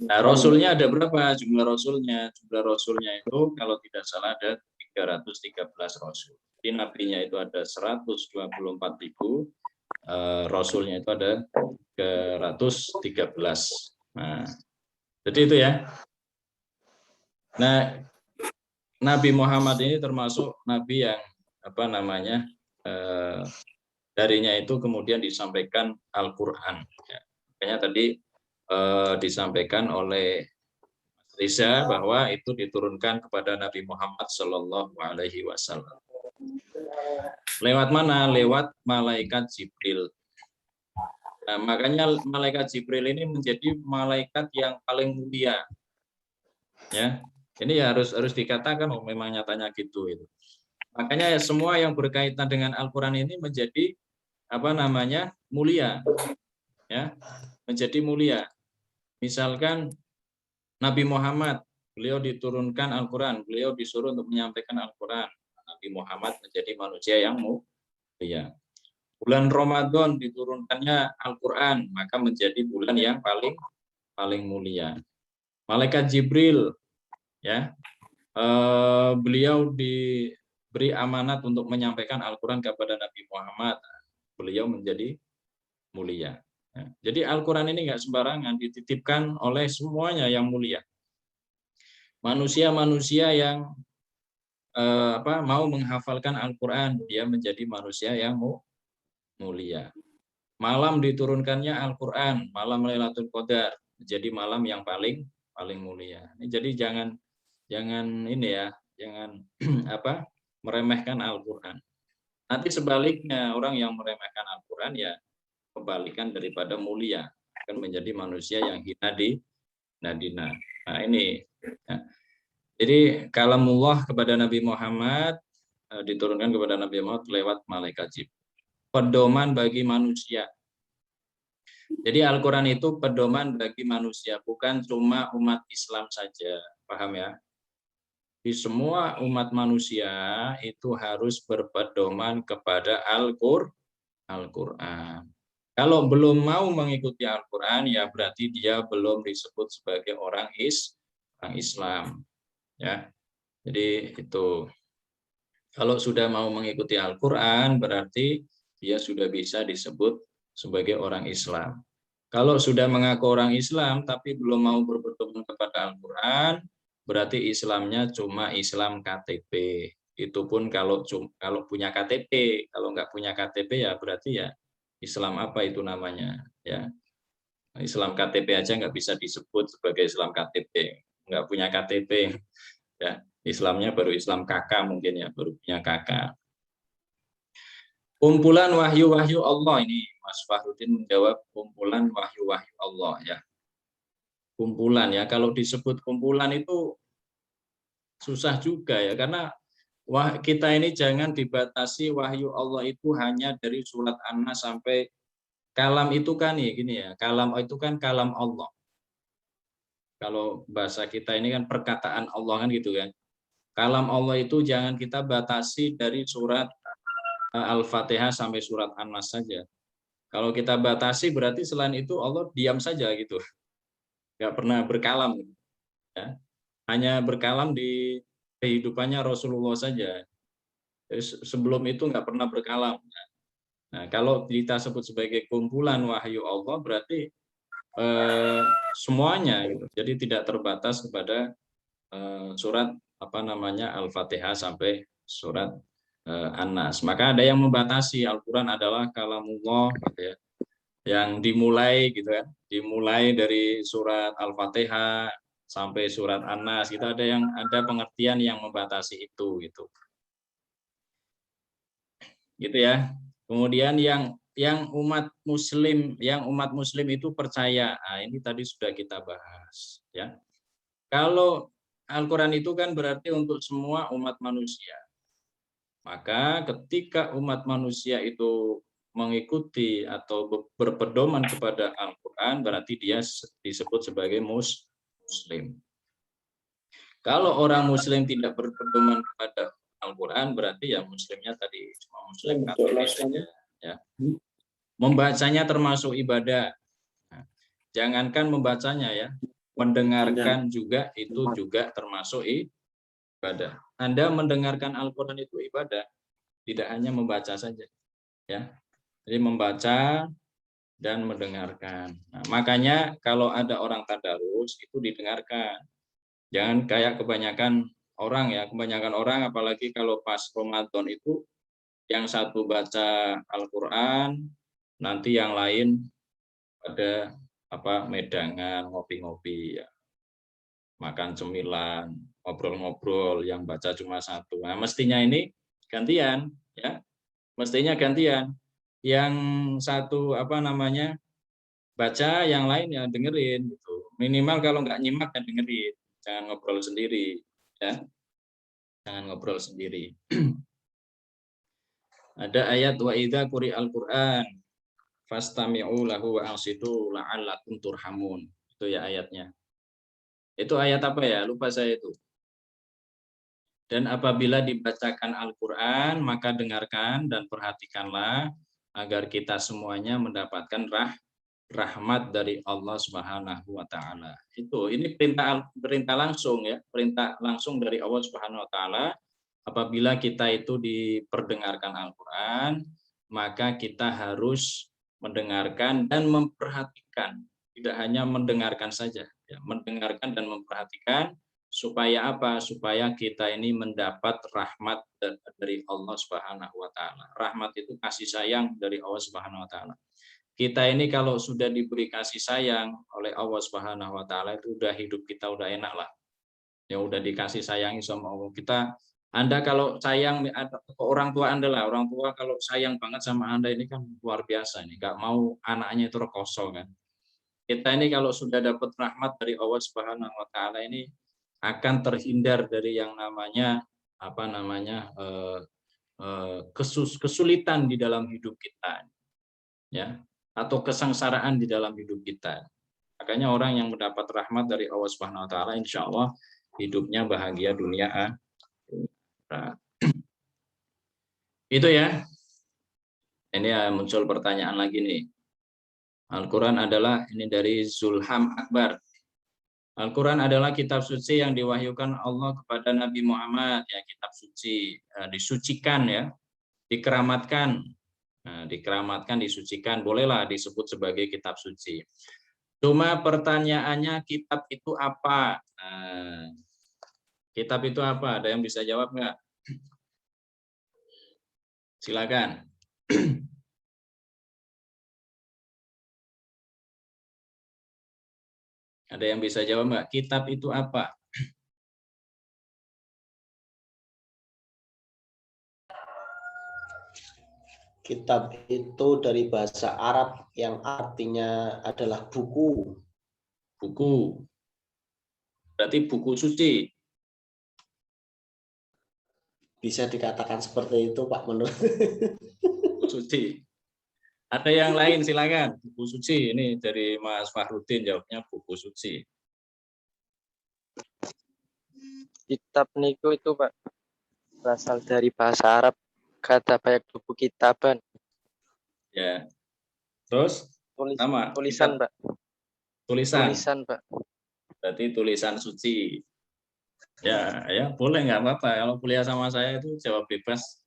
Nah, rasulnya ada berapa jumlah rasulnya? Jumlah rasulnya itu kalau tidak salah ada 313 rasul. Di nabinya itu ada 124.000, rasulnya itu ada 313. Nah, jadi itu ya. Nah, Nabi Muhammad ini termasuk nabi yang darinya itu kemudian disampaikan Al-Qur'an. Ya. Makanya tadi disampaikan oleh Riza bahwa itu diturunkan kepada Nabi Muhammad Shallallahu Alaihi Wasallam. Lewat mana? Lewat malaikat Jibril. Nah, makanya malaikat Jibril ini menjadi malaikat yang paling mulia. Ya, ini harus dikatakan memang nyatanya gitu itu. Makanya semua yang berkaitan dengan Al-Qur'an ini menjadi mulia. Ya, menjadi mulia. Misalkan Nabi Muhammad, beliau diturunkan Al-Qur'an, beliau disuruh untuk menyampaikan Al-Qur'an. Nabi Muhammad menjadi manusia yang mulia. Bulan Ramadan diturunkannya Al-Qur'an, maka menjadi bulan yang paling mulia. Malaikat Jibril ya, beliau diberi amanat untuk menyampaikan Al-Qur'an kepada Nabi Muhammad. Beliau menjadi mulia. Ya. Jadi Al-Qur'an ini nggak sembarangan, dititipkan oleh semuanya yang mulia. Manusia-manusia yang mau menghafalkan Al-Qur'an, dia menjadi manusia yang mulia. Malam diturunkannya Al-Qur'an, malam Lailatul Qadar, menjadi malam yang paling mulia. Jadi jangan ini ya, jangan meremehkan Al-Qur'an. Nanti sebaliknya orang yang meremehkan Al-Qur'an ya kebalikan daripada mulia, akan menjadi manusia yang hina di nadina. Nah ini ya. Jadi kalamullah kepada Nabi Muhammad diturunkan kepada Nabi Muhammad lewat malaikat Jibril. Pedoman bagi manusia. Jadi Al-Qur'an itu pedoman bagi manusia, bukan cuma umat Islam saja. Paham ya? Di semua umat manusia itu harus berpedoman kepada Al-Qur'an. Kalau belum mau mengikuti Al-Qur'an ya berarti dia belum disebut sebagai orang Islam. Ya. Jadi itu. Kalau sudah mau mengikuti Al-Qur'an berarti dia sudah bisa disebut sebagai orang Islam. Kalau sudah mengaku orang Islam tapi belum mau berpedoman kepada Al-Qur'an, berarti Islamnya cuma Islam KTP. Itu pun kalau punya KTP, kalau nggak punya KTP ya berarti ya Islam apa itu namanya, ya. Islam KTP aja nggak bisa disebut sebagai Islam KTP, nggak punya KTP, ya. Islamnya baru Islam KK mungkin ya, baru punya KK. Kumpulan wahyu-wahyu Allah ini, Mas Fahrudin menjawab kumpulan wahyu-wahyu Allah ya. Kumpulan ya, kalau disebut kumpulan itu susah juga ya, karena kita ini jangan dibatasi wahyu Allah itu hanya dari surat An-Nas sampai kalam itu kan ya gini ya, kalam itu kan kalam Allah. Kalau bahasa kita ini kan perkataan Allah kan gitu kan. Kalam Allah itu jangan kita batasi dari surat Al-Fatihah sampai surat An-Nas saja. Kalau kita batasi berarti selain itu Allah diam saja gitu. Nggak pernah berkalam. Ya. Hanya berkalam di kehidupannya Rasulullah saja. Sebelum itu nggak pernah berkalam. Nah, kalau kita sebut sebagai kumpulan wahyu Allah berarti semuanya gitu. Jadi tidak terbatas kepada surat Al-Fatihah sampai surat An-Nas. Maka ada yang membatasi Al-Qur'an adalah kalamullah gitu ya. Yang dimulai gitu kan. Dimulai dari surat Al-Fatihah sampai surat An-Nas. Itu ada pengertian yang membatasi itu gitu. Gitu ya. Kemudian yang umat muslim itu percaya. Nah, ini tadi sudah kita bahas ya. Kalau Al-Qur'an itu kan berarti untuk semua umat manusia. Maka ketika umat manusia itu mengikuti atau berpedoman kepada Al-Qur'an berarti dia disebut sebagai muslim. Kalau orang muslim tidak berpedoman kepada Al-Qur'an berarti ya muslimnya tadi cuma muslim Katolik saja ya. Membacanya termasuk ibadah. Nah, jangankan membacanya ya, mendengarkan juga itu juga termasuk ibadah. Anda mendengarkan Al-Qur'an itu ibadah, tidak hanya membaca saja. Ya. Jadi membaca dan mendengarkan. Nah, makanya kalau ada orang tadarus itu didengarkan. Jangan kayak kebanyakan orang ya, kebanyakan orang apalagi kalau pas Ramadan itu yang satu baca Al-Qur'an, nanti yang lain ada medangan, ngopi-ngopi ya. Makan cemilan, ngobrol-ngobrol, yang baca cuma satu. Nah, mestinya ini gantian ya. Mestinya gantian. Yang satu baca, yang lain ya dengerin gitu. Minimal kalau nggak nyimak ya dengerin. Jangan ngobrol sendiri ya. Jangan ngobrol sendiri. Ada ayat wa idza quri'al Qur'an fastami'u lahu wa ansitu la'allakum turhamun. Itu ya ayatnya. Itu ayat apa ya? Lupa saya itu. Dan apabila dibacakan Al-Qur'an maka dengarkan dan perhatikanlah agar kita semuanya mendapatkan rahmat dari Allah Subhanahu wa taala. Ini perintah langsung ya, perintah langsung dari Allah Subhanahu wa taala. Apabila kita itu diperdengarkan Al-Qur'an, maka kita harus mendengarkan dan memperhatikan. Tidak hanya mendengarkan saja, ya, mendengarkan dan memperhatikan supaya apa? Supaya kita ini mendapat rahmat dari Allah Subhanahu wa taala. Rahmat itu kasih sayang dari Allah Subhanahu wa taala. Kita ini kalau sudah diberi kasih sayang oleh Allah Subhanahu wa taala itu udah hidup kita udah enak lah. Ya udah dikasih sayangi sama Allah. Anda kalau sayang orang tua Anda lah, orang tua kalau sayang banget sama Anda ini kan luar biasa nih, nggak mau anaknya itu rekoso kan. Kita ini kalau sudah dapat rahmat dari Allah Subhanahu wa taala ini akan terhindar dari yang namanya kesulitan di dalam hidup kita. Ya, atau kesengsaraan di dalam hidup kita. Makanya orang yang mendapat rahmat dari Allah Subhanahu wa taala insya Allah hidupnya bahagia dunia akhirat. Itu ya. Ini ya muncul pertanyaan lagi nih. Al-Qur'an adalah ini dari Zulham Akbar. Al-Quran adalah kitab suci yang diwahyukan Allah kepada Nabi Muhammad, ya kitab suci, disucikan ya, dikeramatkan. Nah, dikeramatkan, disucikan, bolehlah disebut sebagai kitab suci. Cuma pertanyaannya kitab itu apa? Nah, kitab itu apa? Ada yang bisa jawab nggak? Silakan. Ada yang bisa jawab nggak? Kitab itu apa? Kitab itu dari bahasa Arab yang artinya adalah buku. Buku. Berarti buku suci. Bisa dikatakan seperti itu, Pak, menurut. Buku suci. Ada yang lain silakan. Buku suci ini dari Mas Fahrudin jawabnya buku suci. Kitab niku itu Pak berasal dari bahasa Arab, kata banyak buku kitaban. Ya. Terus sama Tulisan kitab, Pak. tulisan. Tulisan Pak. Berarti tulisan suci. Ya, ya boleh nggak apa-apa. Kalau kuliah sama saya itu jawab bebas,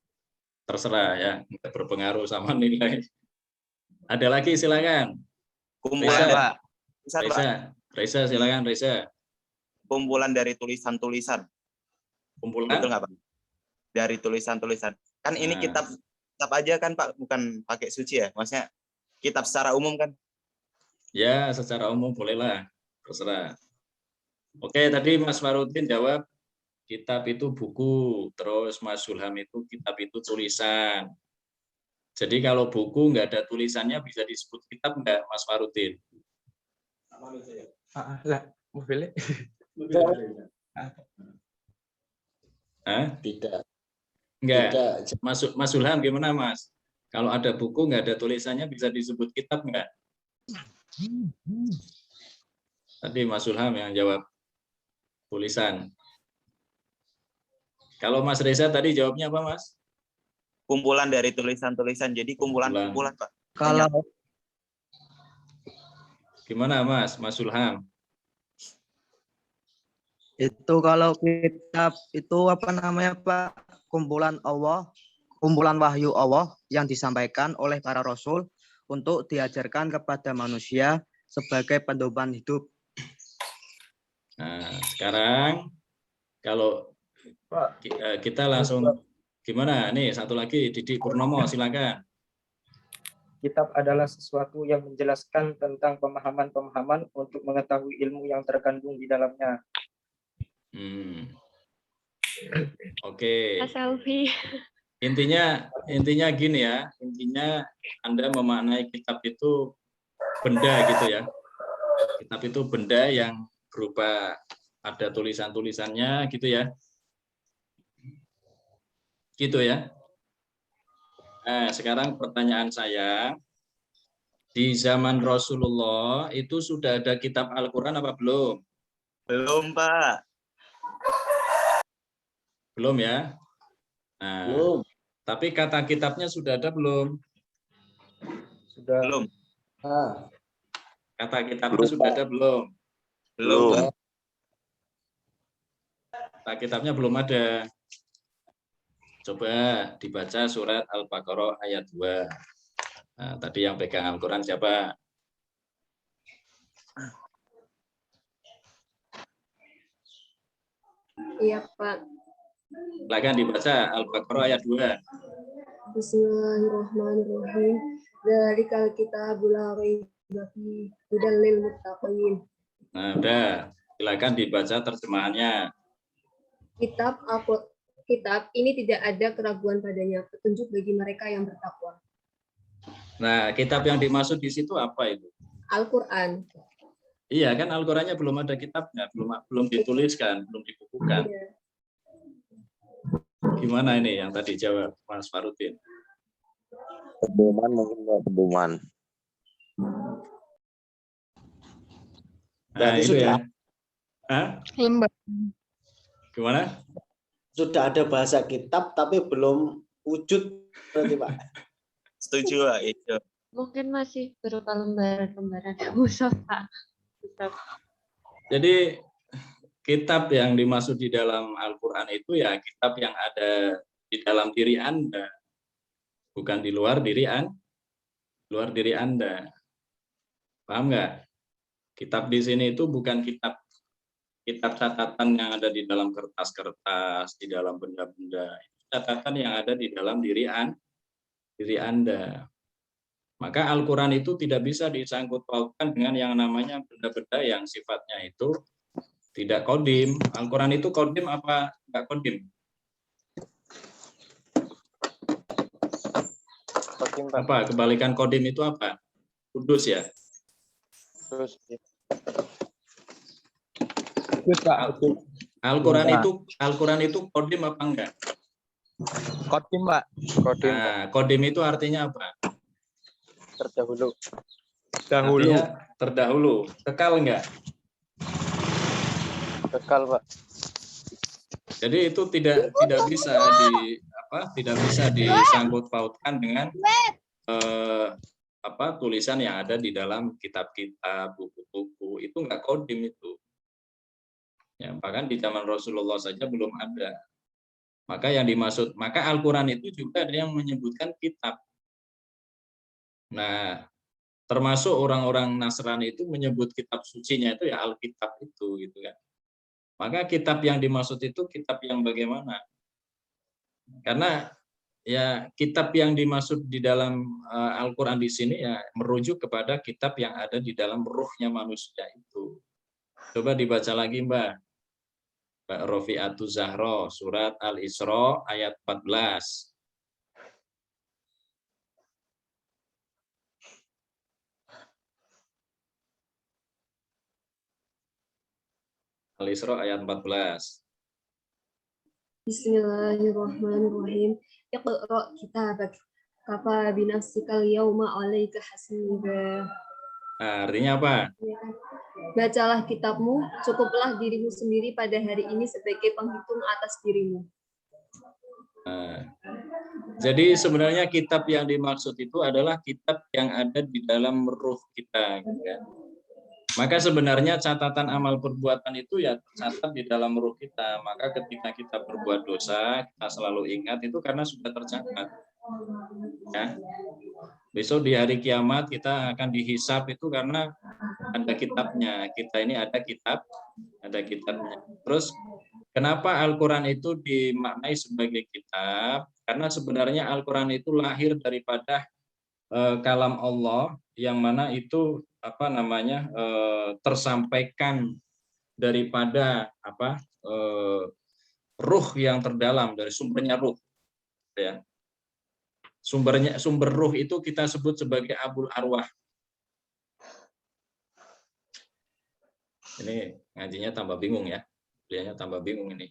terserah ya, nggak berpengaruh sama nilai. Ada lagi silakan. Kumpulan Reza, dari tulisan, Pak. Reza silakan Reza. Kumpulan dari tulisan-tulisan. Kumpulan. Betul nggak, Pak? Dari tulisan-tulisan. Kan ini Nah. kitab aja kan, Pak, bukan pakai suci ya. Maksudnya kitab secara umum kan. Ya, secara umum bolehlah, terserah. Oke, tadi Mas Farudin jawab kitab itu buku, terus Mas Zulham itu kitab itu tulisan. Jadi kalau buku nggak ada tulisannya bisa disebut kitab nggak, Mas Farudin? Lah, mobilnya. Hah? Tidak. Enggak. Tidak. Mas Zulham gimana, Mas? Kalau ada buku nggak ada tulisannya bisa disebut kitab nggak? Tadi Mas Zulham yang jawab tulisan. Kalau Mas Reza tadi jawabnya apa, Mas? Kumpulan dari tulisan-tulisan. Jadi kumpulan-kumpulan, Pak. Kalau Gimana, Mas Zulham? itu kalau kitab itu apa namanya Pak? Kumpulan Allah, kumpulan wahyu Allah yang disampaikan oleh para rasul untuk diajarkan kepada manusia sebagai pedoman hidup. Nah, sekarang kalau kita langsung gimana? Nih, satu lagi Didik Purnomo, silakan. Kitab adalah sesuatu yang menjelaskan tentang pemahaman-pemahaman untuk mengetahui ilmu yang terkandung di dalamnya. Oke. Mas Alfi. Intinya gini ya, intinya Anda memaknai kitab itu benda gitu ya. Kitab itu benda yang berupa ada tulisan-tulisannya gitu ya. Gitu ya. Nah, sekarang pertanyaan saya, di zaman Rasulullah itu sudah ada kitab Al-Quran apa belum? Belum, Pak. Belum ya? Nah, Belum. tapi kata kitabnya sudah ada belum? Sudah. Belum. Kata kitabnya sudah ada belum? Belum. Kata kitabnya belum ada. Coba dibaca surat Al-Baqarah ayat 2. Nah, tadi yang pegang Al-Quran siapa? Iya, Pak. Silakan dibaca Al-Baqarah ayat 2. Bismillahirrahmanirrahim. Dzalikal kitabul la raiba fihi hudal lil muttaqin. Nah, udah. Silakan dibaca terjemahannya. Kitab ini tidak ada keraguan padanya, petunjuk bagi mereka yang bertakwa. Nah, kitab yang dimaksud di situ apa itu? Al-Qur'an. Iya, kan Al-Qurannya belum ada kitabnya, belum dituliskan, belum dibukukan. Iya. Gimana ini yang tadi jawab Mas Farudin? Pedoman mungkin pedoman. Nah, itu ya. Hah? Gimana? Sudah ada bahasa kitab tapi belum wujud berarti, Pak. Setuju, Pak. Itu. Mungkin masih berupa lembaran-lembaran mushaf, Pak. Jadi kitab yang dimaksud di dalam Al-Quran itu ya kitab yang ada di dalam diri Anda, bukan di luar diri Anda. Paham nggak? Kitab di sini itu bukan kitab catatan yang ada di dalam kertas-kertas, di dalam benda-benda. Catatan yang ada di dalam diri Anda. Maka Al-Quran itu tidak bisa disangkut pautkan dengan yang namanya benda-benda yang sifatnya itu tidak kodim. Al-Quran itu kodim apa enggak kodim? Kodim, Pak. Apa kebalikan kodim itu apa? Kudus ya? Terus Al-Quran itu kodim apa enggak? Kodim, Pak. kodim, Pak. Nah, kodim itu artinya apa? Terdahulu. Artinya terdahulu. Kekal enggak? Kekal, Pak. Jadi itu tidak bisa disangkut pautkan dengan tulisan yang ada di dalam kitab-kitab, buku-buku. Itu enggak kodim itu. Ya, bahkan di zaman Rasulullah saja belum ada. Maka Al-Quran itu juga ada yang menyebutkan kitab. Nah, termasuk orang-orang Nasrani itu menyebut kitab sucinya itu ya Alkitab itu gitu kan. Maka kitab yang dimaksud itu kitab yang bagaimana? Karena ya kitab yang dimaksud di dalam Al-Quran di sini ya merujuk kepada kitab yang ada di dalam ruhnya manusia itu. Coba dibaca lagi Mbak Rofi'atuz Zahra, surat Al-Isra ayat 14. Al-Isra ayat 14. Bismillahirrahmanirrahim. Iqra' kitabak kafa binafsikal yawma 'alaika hasiba. Nah, artinya apa? Bacalah kitabmu, cukuplah dirimu sendiri pada hari ini sebagai penghitung atas dirimu. Nah, jadi sebenarnya kitab yang dimaksud itu adalah kitab yang ada di dalam ruh kita. Gitu kan? Maka sebenarnya catatan amal perbuatan itu ya tercatat di dalam ruh kita. Maka ketika kita berbuat dosa, kita selalu ingat itu karena sudah tercatat. Ya. Besok di hari kiamat kita akan dihisap itu karena ada kitabnya. Kita ini ada kitabnya. Terus kenapa Al-Quran itu dimaknai sebagai kitab? Karena sebenarnya Al-Quran itu lahir daripada kalam Allah yang mana itu tersampaikan daripada ruh yang terdalam dari sumbernya ruh ya. Sumber ruh itu kita sebut sebagai Abul Arwah. Ini ngajinya tambah bingung ya. Beliaunya tambah bingung ini.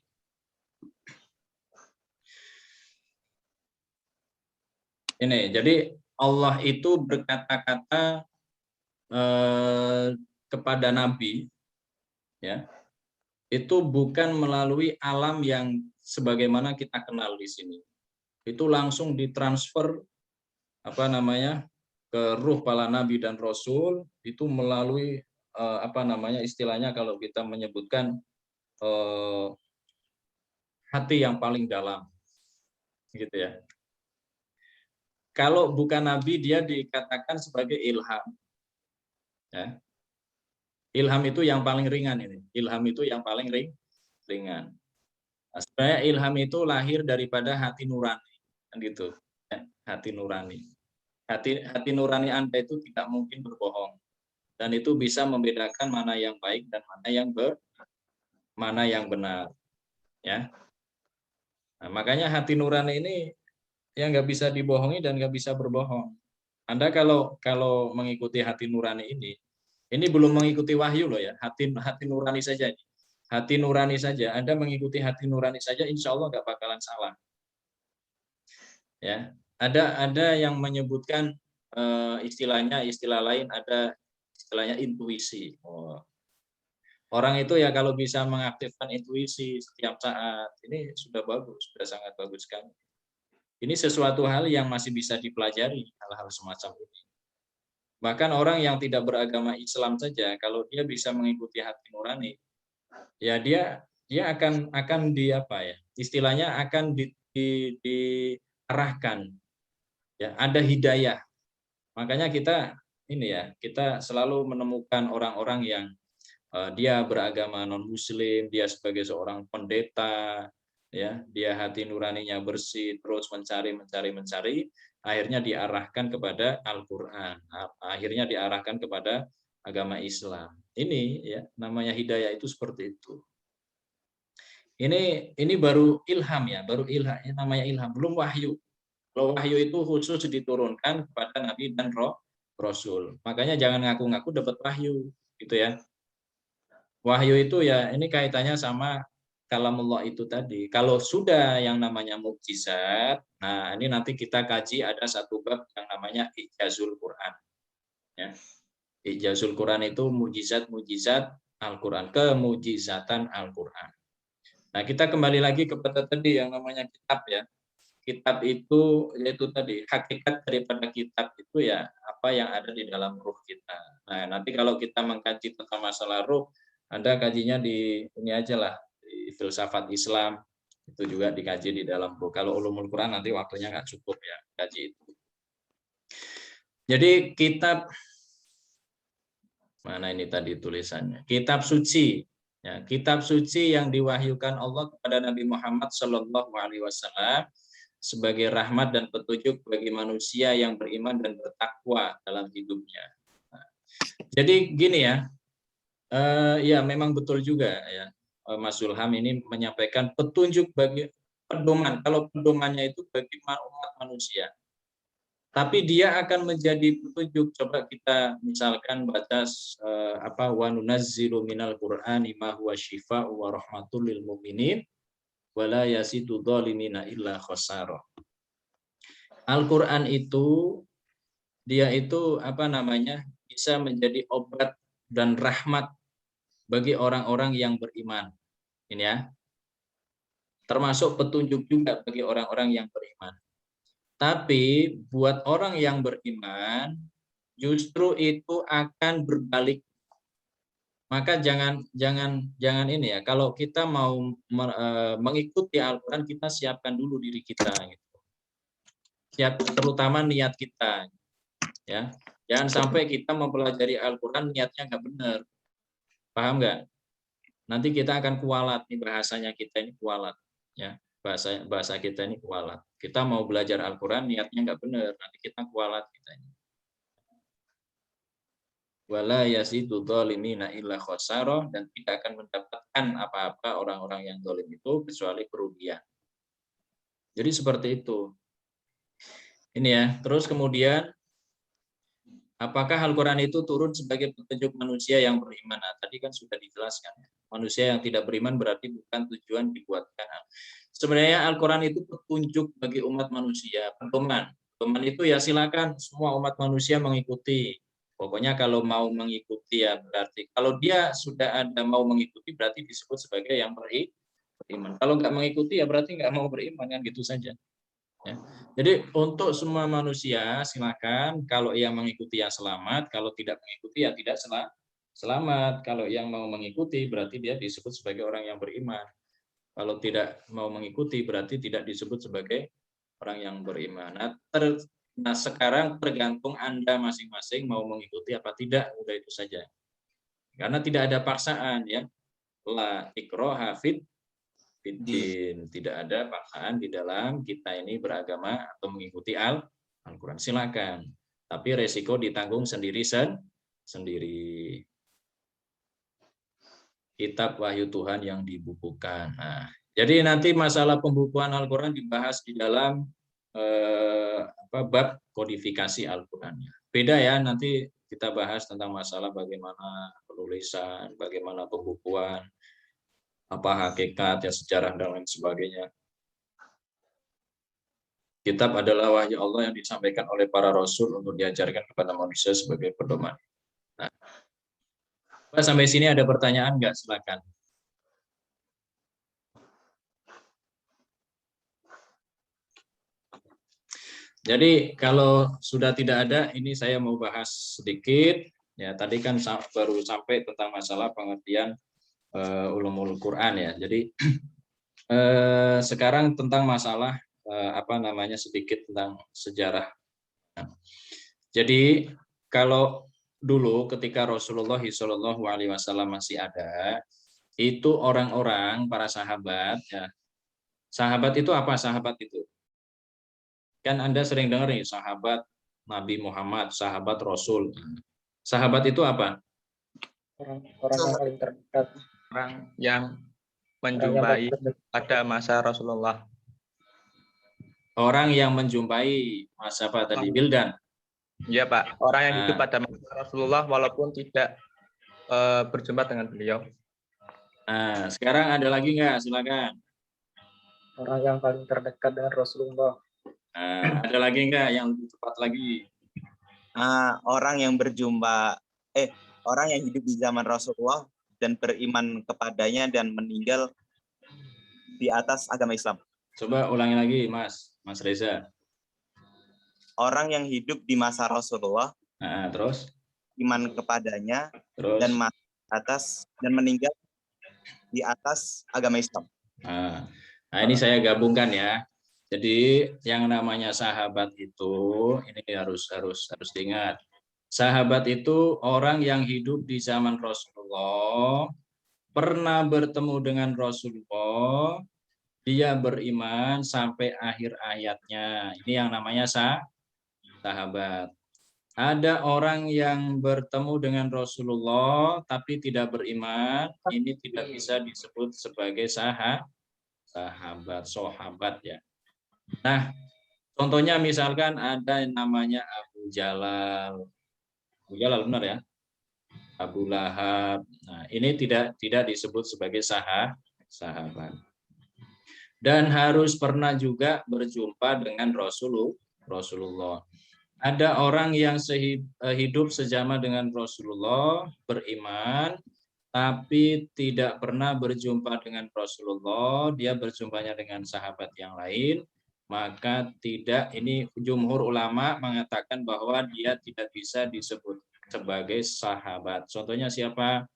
Ini jadi Allah itu berkata-kata kepada Nabi, ya, itu bukan melalui alam yang sebagaimana kita kenal di sini. Itu langsung ditransfer ke ruh para Nabi dan Rasul itu melalui istilahnya kalau kita menyebutkan hati yang paling dalam, gitu ya. Kalau bukan Nabi dia dikatakan sebagai ilham. Ya. Ilham itu yang paling ringan ini. Ilham itu yang paling ringan. Nah, sebenarnya ilham itu lahir daripada hati nurani, kan gitu. Ya, hati nurani. Hati nurani Anda itu tidak mungkin berbohong. Dan itu bisa membedakan mana yang baik dan mana yang benar. Ya. Nah, makanya hati nurani ini yang nggak bisa dibohongi dan nggak bisa berbohong. Anda kalau mengikuti hati nurani ini belum mengikuti wahyu loh ya, hati nurani saja. Hati nurani saja, Anda mengikuti hati nurani saja, insya Allah nggak bakalan salah. Ya, ada yang menyebutkan istilah lain, ada istilahnya intuisi. Orang itu ya kalau bisa mengaktifkan intuisi setiap saat, ini sudah bagus, sudah sangat bagus sekali. Ini sesuatu hal yang masih bisa dipelajari, hal-hal semacam ini. Bahkan orang yang tidak beragama Islam saja, kalau dia bisa mengikuti hati nurani, ya dia akan di apa ya? Istilahnya akan diarahkan. Ya, ada hidayah. Makanya kita ini ya, kita selalu menemukan orang-orang yang dia beragama non-muslim, dia sebagai seorang pendeta, ya, dia hati nuraninya bersih, terus mencari, akhirnya diarahkan kepada Al-Qur'an, akhirnya diarahkan kepada agama Islam. Ini ya, namanya hidayah itu seperti itu. Ini baru ilham ya, namanya ilham, belum wahyu. Kalau wahyu itu khusus diturunkan kepada Nabi dan Rasul. Makanya jangan ngaku-ngaku dapat wahyu, gitu ya. Wahyu itu ya ini kaitannya sama kalamullah itu tadi. Kalau sudah yang namanya mukjizat, nah ini nanti kita kaji ada satu bab yang namanya Ijazul Quran. Ya. Ijazul Quran itu mukjizat Al-Quran, kemujizatan Al-Quran. Nah kita kembali lagi kepada tadi yang namanya kitab ya. Kitab itu yaitu tadi hakikat daripada kitab itu ya apa yang ada di dalam ruh kita. Nah nanti kalau kita mengkaji tentang masalah ruh, Anda kajinya di ini aja lah, di filsafat Islam, itu juga dikaji di dalam ruh. Kalau ulumul Quran nanti waktunya nggak cukup ya, kaji itu. Jadi kitab, mana ini tadi tulisannya, kitab suci. Ya, kitab suci yang diwahyukan Allah kepada Nabi Muhammad SAW sebagai rahmat dan petunjuk bagi manusia yang beriman dan bertakwa dalam hidupnya. Nah, jadi gini ya, ya memang betul juga ya Mas Zulham ini menyampaikan petunjuk bagi pedoman. Kalau pedomannya itu bagi umat manusia, tapi dia akan menjadi petunjuk. Coba kita misalkan baca wa nunazzilu minal qur'ani ma huwa syifaa'u wa rahmatul lil mu'minin wa la yasidu dhalimina illa khasara. Al-Qur'an itu dia itu apa namanya? Bisa menjadi obat dan rahmat bagi orang-orang yang beriman. Ini ya. Termasuk petunjuk juga bagi orang-orang yang beriman. Tapi buat orang yang beriman justru itu akan berbalik. Maka jangan ini ya. Kalau kita mau mengikuti Al-Qur'an, kita siapkan dulu diri kita gitu. Terutama niat kita. Ya. Jangan sampai kita mempelajari Al-Qur'an niatnya nggak benar. Paham nggak? Nanti kita akan kualat nih, bahasanya kita ini kualat ya, bahasa kita ini kualat. Kita mau belajar Al-Qur'an niatnya nggak benar, nanti kita kualat kita ini. Wala yasidu dhalimina illa khasara, dan tidak akan mendapatkan apa-apa orang-orang yang zalim itu kecuali kerugian. Jadi seperti itu. Ini ya, terus kemudian apakah Al-Quran itu turun sebagai petunjuk manusia yang beriman? Nah, tadi kan sudah dijelaskan. Manusia yang tidak beriman berarti bukan tujuan dibuatkan. Sebenarnya Al-Quran itu petunjuk bagi umat manusia, pedoman. Pedoman itu ya silakan semua umat manusia mengikuti. Pokoknya kalau mau mengikuti ya berarti. Kalau dia sudah ada mau mengikuti berarti disebut sebagai yang beriman. Kalau nggak mengikuti ya berarti nggak mau beriman, kan gitu saja. Ya. Jadi untuk semua manusia silakan, kalau yang mengikuti ya selamat, kalau tidak mengikuti ya tidak selamat. Kalau yang mau mengikuti berarti dia disebut sebagai orang yang beriman. Kalau tidak mau mengikuti berarti tidak disebut sebagai orang yang beriman. Nah sekarang tergantung Anda masing-masing mau mengikuti apa tidak, udah itu saja. Karena tidak ada paksaan ya. La ikraha fid din, tidak ada paksaan di dalam kita ini beragama atau mengikuti Al-Quran. Silakan, tapi resiko ditanggung sendiri. Kitab wahyu Tuhan yang dibukukan. Nah, jadi nanti masalah pembukuan Al-Quran dibahas di dalam bab kodifikasi Al-Quran. Beda ya, nanti kita bahas tentang masalah bagaimana penulisan, bagaimana pembukuan, apa hakikat ya, sejarah dan lain sebagainya. Kitab adalah wahyu Allah yang disampaikan oleh para rasul untuk diajarkan kepada manusia sebagai pedoman. Nah, sampai sini ada pertanyaan nggak? Silakan. Jadi kalau sudah tidak ada, ini saya mau bahas sedikit. Ya, tadi kan baru sampai tentang masalah pengertian ulumul Quran ya. Jadi sekarang tentang masalah apa namanya sedikit tentang sejarah. Jadi kalau dulu ketika Rasulullah SAW masih ada, itu orang-orang para sahabat ya. Sahabat itu apa sahabat itu? Kan Anda sering dengar nih sahabat Nabi Muhammad, sahabat Rasul. Sahabat itu apa? Orang yang paling terdekat. Orang yang menjumpai pada masa Rasulullah. Orang yang menjumpai masa apa tadi? Wildan. Iya Pak, orang yang hidup pada masa Rasulullah walaupun tidak berjumpa dengan beliau. Nah, sekarang ada lagi nggak? Silakan. Orang yang paling terdekat dengan Rasulullah. Nah, ada lagi nggak yang lebih tepat lagi? Orang yang orang yang hidup di zaman Rasulullah dan beriman kepadanya dan meninggal di atas agama Islam. Coba ulangi lagi, Mas Reza. Orang yang hidup di masa Rasulullah, terus iman kepadanya, terus dan meninggal di atas agama Islam. Nah, ini saya gabungkan ya. Jadi yang namanya sahabat itu ini harus diingat. Sahabat itu orang yang hidup di zaman Rasulullah, pernah bertemu dengan Rasulullah, dia beriman sampai akhir ayatnya. Ini yang namanya sahabat. Ada orang yang bertemu dengan Rasulullah tapi tidak beriman, ini tidak bisa disebut sebagai sahabat ya. Nah, contohnya misalkan ada yang namanya Abu Jalal. Abu Jalal benar ya? Abu Lahab. Nah, ini tidak disebut sebagai sahabat. Dan harus pernah juga berjumpa dengan Rasulullah. Ada orang yang hidup sejaman dengan Rasulullah, beriman, tapi tidak pernah berjumpa dengan Rasulullah, dia berjumpanya dengan sahabat yang lain, maka ini jumhur ulama mengatakan bahwa dia tidak bisa disebut sebagai sahabat. Contohnya siapa?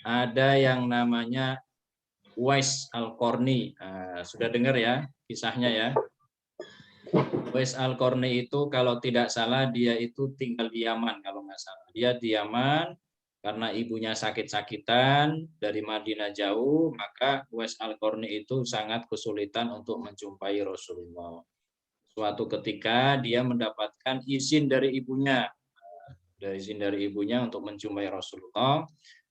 Ada yang namanya Uwais Al-Qarni. Sudah dengar ya kisahnya ya? Uwais Al-Qarni itu kalau tidak salah dia itu tinggal di Yaman kalau nggak salah. Dia di Yaman karena ibunya sakit-sakitan dari Madinah jauh, maka Uwais Al-Qarni itu sangat kesulitan untuk menjumpai Rasulullah. Suatu ketika dia mendapatkan izin dari ibunya, untuk menjumpai Rasulullah.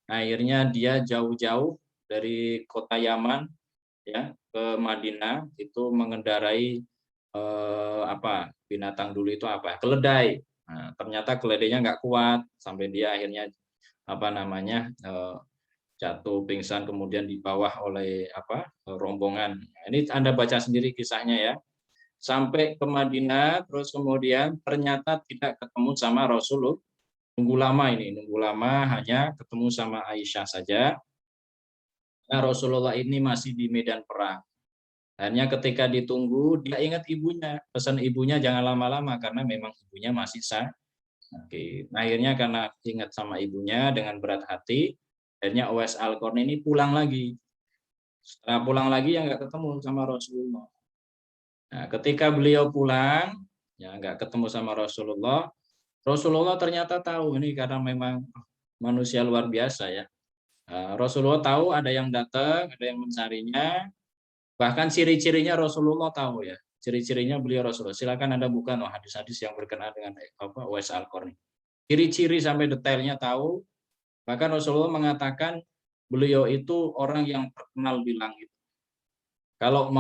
Akhirnya dia jauh-jauh dari kota Yaman ya ke Madinah, itu mengendarai binatang dulu itu apa? Keledai. Nah, ternyata keledainya nggak kuat sampai dia akhirnya jatuh pingsan, kemudian dibawa oleh rombongan. Ini Anda baca sendiri kisahnya ya. Sampai ke Madinah, terus kemudian ternyata tidak ketemu sama Rasulullah. Nunggu lama hanya ketemu sama Aisyah saja. Nah, Rasulullah ini masih di medan perang. Hanya ketika ditunggu, dia ingat ibunya. Pesan ibunya jangan lama-lama karena memang ibunya masih sakit. Nah, akhirnya karena ingat sama ibunya dengan berat hati, akhirnya Uwais Al-Qarni ini pulang lagi. Setelah pulang lagi ya nggak ketemu sama Rasulullah. Nah, ketika beliau pulang, ya nggak ketemu sama Rasulullah. Rasulullah ternyata tahu ini karena memang manusia luar biasa ya. Rasulullah tahu ada yang datang, ada yang mencarinya. Bahkan ciri-cirinya Rasulullah tahu ya. Ciri-cirinya beliau Rasulullah. Silakan Anda buka hadis-hadis yang berkenaan dengan Uwais Al-Qarni. Ciri-ciri sampai detailnya tahu. Bahkan Rasulullah mengatakan beliau itu orang yang terkenal di langit. Kalau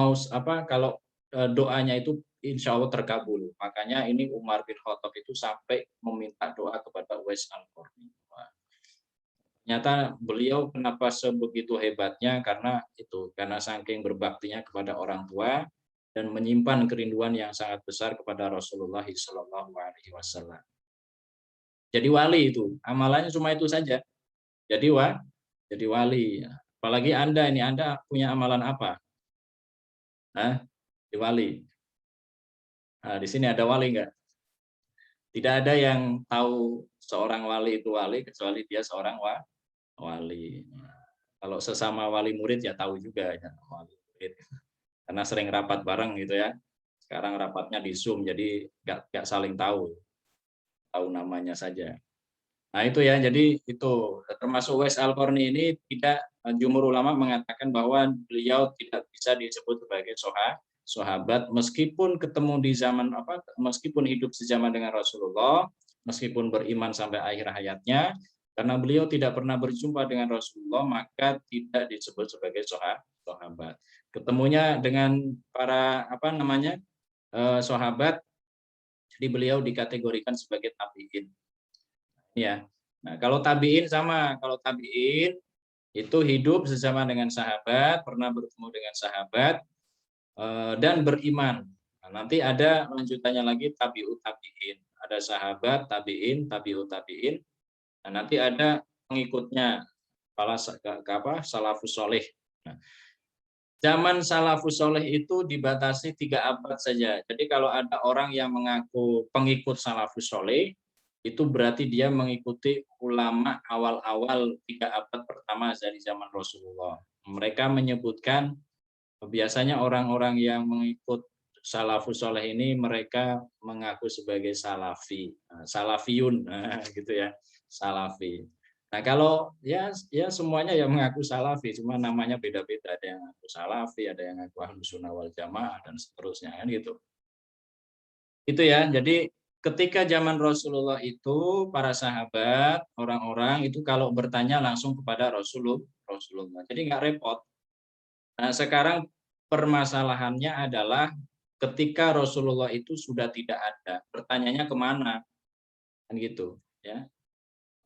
doanya itu insya Allah terkabul. Makanya ini Umar bin Khattab itu sampai meminta doa kepada Uwais Al-Qarni. Ternyata beliau kenapa sebegitu hebatnya karena saking berbaktinya kepada orang tua dan menyimpan kerinduan yang sangat besar kepada Rasulullah SAW. Jadi wali itu, amalannya cuma itu saja. Jadi wali. Apalagi Anda punya amalan apa? Di wali. Nah, di sini ada wali nggak? Tidak ada yang tahu seorang wali itu wali kecuali dia seorang wali. Kalau sesama wali murid ya tahu juga ya, wali murid. Karena sering rapat bareng gitu ya. Sekarang rapatnya di Zoom, jadi nggak saling tahu namanya saja. Nah itu ya, jadi itu termasuk Uwais Al-Qarni ini tidak, jumhur ulama mengatakan bahwa beliau tidak bisa disebut sebagai sahabat meskipun ketemu di zaman meskipun hidup sejaman dengan Rasulullah, meskipun beriman sampai akhir hayatnya, karena beliau tidak pernah berjumpa dengan Rasulullah maka tidak disebut sebagai sahabat. Ketemunya dengan para sahabat, jadi beliau dikategorikan sebagai tabi'in. Ya. Nah, kalau tabi'in sama, kalau tabi'in itu hidup sejaman dengan sahabat, pernah bertemu dengan sahabat dan beriman. Nah, nanti ada lanjutannya lagi tabi'ut tabi'in. Ada sahabat, tabi'in, tabi'ut tabi'in. Nah, nanti ada pengikutnya salafus soleh. Nah, zaman salafus soleh itu dibatasi 3 abad saja. Jadi kalau ada orang yang mengaku pengikut salafus soleh, itu berarti dia mengikuti ulama awal-awal 3 abad pertama dari zaman Rasulullah. Mereka menyebutkan, biasanya orang-orang yang mengikut salafus soleh ini mereka mengaku sebagai salafi, salafiyun, gitu ya, salafi. Nah kalau ya semuanya yang mengaku salafi, cuma namanya beda-beda, ada yang mengaku salafi, ada yang mengaku ahlus sunnah wal jamaah dan seterusnya kan gitu. Itu ya, jadi ketika zaman Rasulullah itu para sahabat, orang-orang itu kalau bertanya langsung kepada Rasulullah. Jadi nggak repot. Nah, sekarang permasalahannya adalah ketika Rasulullah itu sudah tidak ada, bertanyanya kemana? Kan gitu, ya.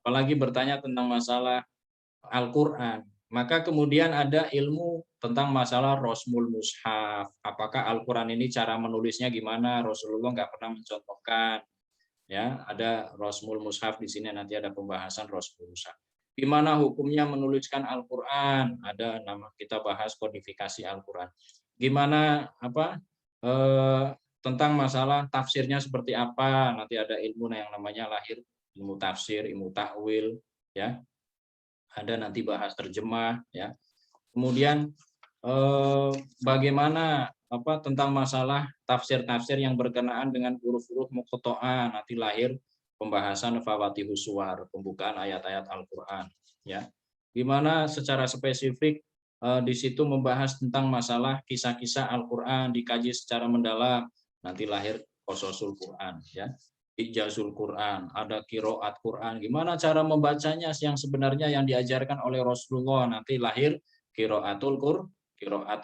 Apalagi bertanya tentang masalah Al-Qur'an. Maka kemudian ada ilmu tentang masalah Rosmul Mushaf. Apakah Al-Qur'an ini cara menulisnya gimana? Rasulullah nggak pernah mencontohkan. Ya, ada Rosmul Mushaf di sini, nanti ada pembahasan Rosmul Mushaf. Gimana hukumnya menuliskan Al-Qur'an? Ada nama kita bahas kodifikasi Al-Qur'an. Gimana tentang masalah tafsirnya seperti apa? Nanti ada ilmu yang namanya lahir ilmu tafsir, ilmu takwil, ya. Ada nanti bahas terjemah, ya. Kemudian bagaimana tentang masalah tafsir-tafsir yang berkenaan dengan huruf-huruf muqatta'ah, nanti lahir pembahasan Fawatihus Suwar, pembukaan ayat-ayat Al-Qur'an, ya. Gimana secara spesifik di situ membahas tentang masalah kisah-kisah Al-Qur'an, dikaji secara mendalam, nanti lahir Qasasul Qur'an, ya. Ijazul Quran, ada qiraat Quran, gimana cara membacanya yang sebenarnya yang diajarkan oleh Rasulullah, nanti lahir qiraat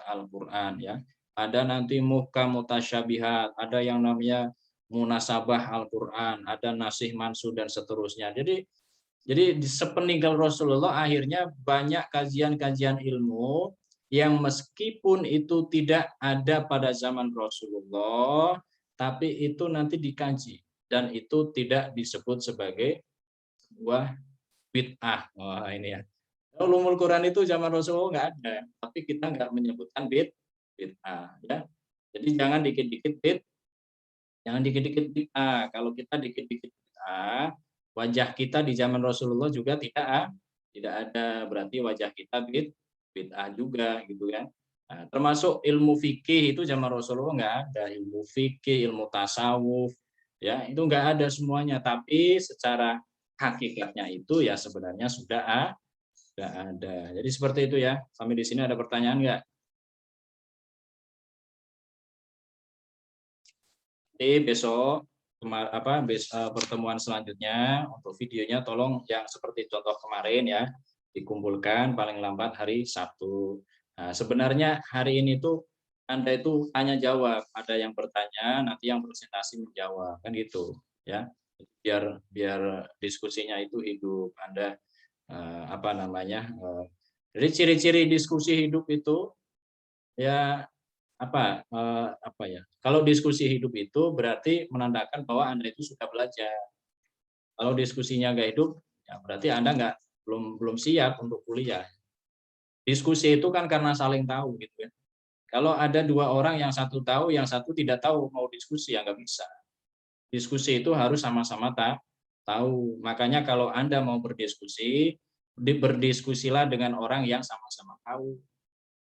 Al-Quran, ya. Ada nanti muhkam mutasyabihat, ada yang namanya munasabah Al-Quran, ada nasih mansur dan seterusnya. Jadi sepeninggal Rasulullah akhirnya banyak kajian-kajian ilmu yang meskipun itu tidak ada pada zaman Rasulullah, tapi itu nanti dikaji. Dan itu tidak disebut sebagai sebuah bid'ah. Wah, ini ya. Ulumul Quran itu zaman Rasulullah nggak ada, tapi kita nggak menyebutkan bid'ah, ya. Jadi jangan dikit-dikit bid'ah. Kalau kita dikit-dikit bid'ah, wajah kita di zaman Rasulullah juga tidak ada, berarti wajah kita bid'ah juga, gitu kan. Nah, termasuk ilmu fikih itu zaman Rasulullah nggak ada, ilmu fikih, ilmu tasawuf, ya itu nggak ada semuanya, tapi secara hakikatnya itu ya sebenarnya sudah ada. Jadi seperti itu ya. Sampai di sini ada pertanyaan nggak? Jadi besok pertemuan selanjutnya untuk videonya tolong yang seperti contoh kemarin ya, dikumpulkan paling lambat hari Sabtu. Nah, sebenarnya hari ini tuh Anda itu tanya jawab, ada yang bertanya, nanti yang presentasi menjawab, kan gitu, ya. Biar diskusinya itu hidup. Anda jadi ciri-ciri diskusi hidup itu ya kalau diskusi hidup itu berarti menandakan bahwa Anda itu sudah belajar. Kalau diskusinya nggak hidup, ya berarti Anda belum siap untuk kuliah. Diskusi itu kan karena saling tahu gitu ya. Kalau ada dua orang yang satu tahu, yang satu tidak tahu, mau diskusi ya nggak bisa. Diskusi itu harus sama-sama tahu. Makanya kalau Anda mau berdiskusi, berdiskusilah dengan orang yang sama-sama tahu.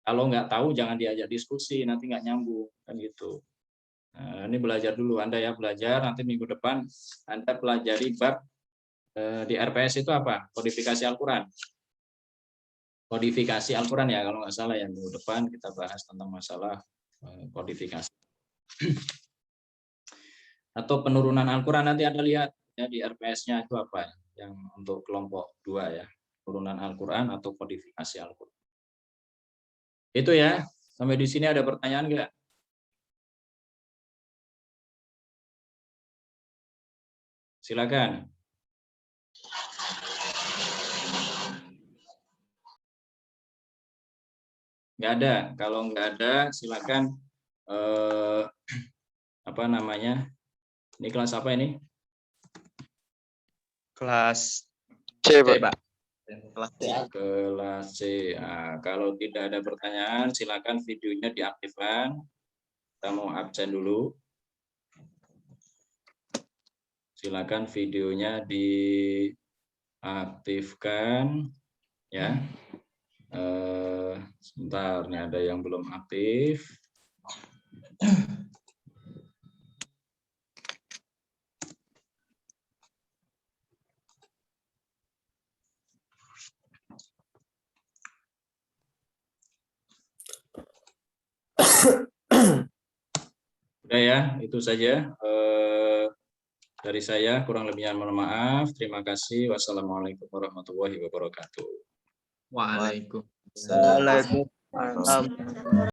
Kalau nggak tahu jangan diajak diskusi, nanti nggak nyambung kan gitu. Nah, ini belajar dulu Anda ya, belajar nanti minggu depan Anda pelajari bab di RPS itu apa? Kodifikasi Al-Qur'an. Kodifikasi Al-Qur'an ya kalau nggak salah ya, minggu depan kita bahas tentang masalah kodifikasi. Atau penurunan Al-Qur'an nanti Anda lihat ya di RPS-nya itu apa yang untuk kelompok 2 ya, penurunan Al-Qur'an atau kodifikasi Al-Qur'an. Itu ya, sampai di sini ada pertanyaan nggak? Silakan. Nggak ada. Kalau nggak ada, silakan apa namanya? Ini kelas apa ini? Kelas C, C, Pak. Pak. Kelas C. Nah, kalau tidak ada pertanyaan, silakan videonya diaktifkan. Kita mau absen dulu. Silakan videonya diaktifkan, ya. Sebentar, nih ada yang belum aktif. Udah ya, itu saja dari saya. Kurang lebihnya mohon maaf. Terima kasih. Wassalamualaikum warahmatullahi wabarakatuh. Waalaikumsalam. Waalaikumsalam.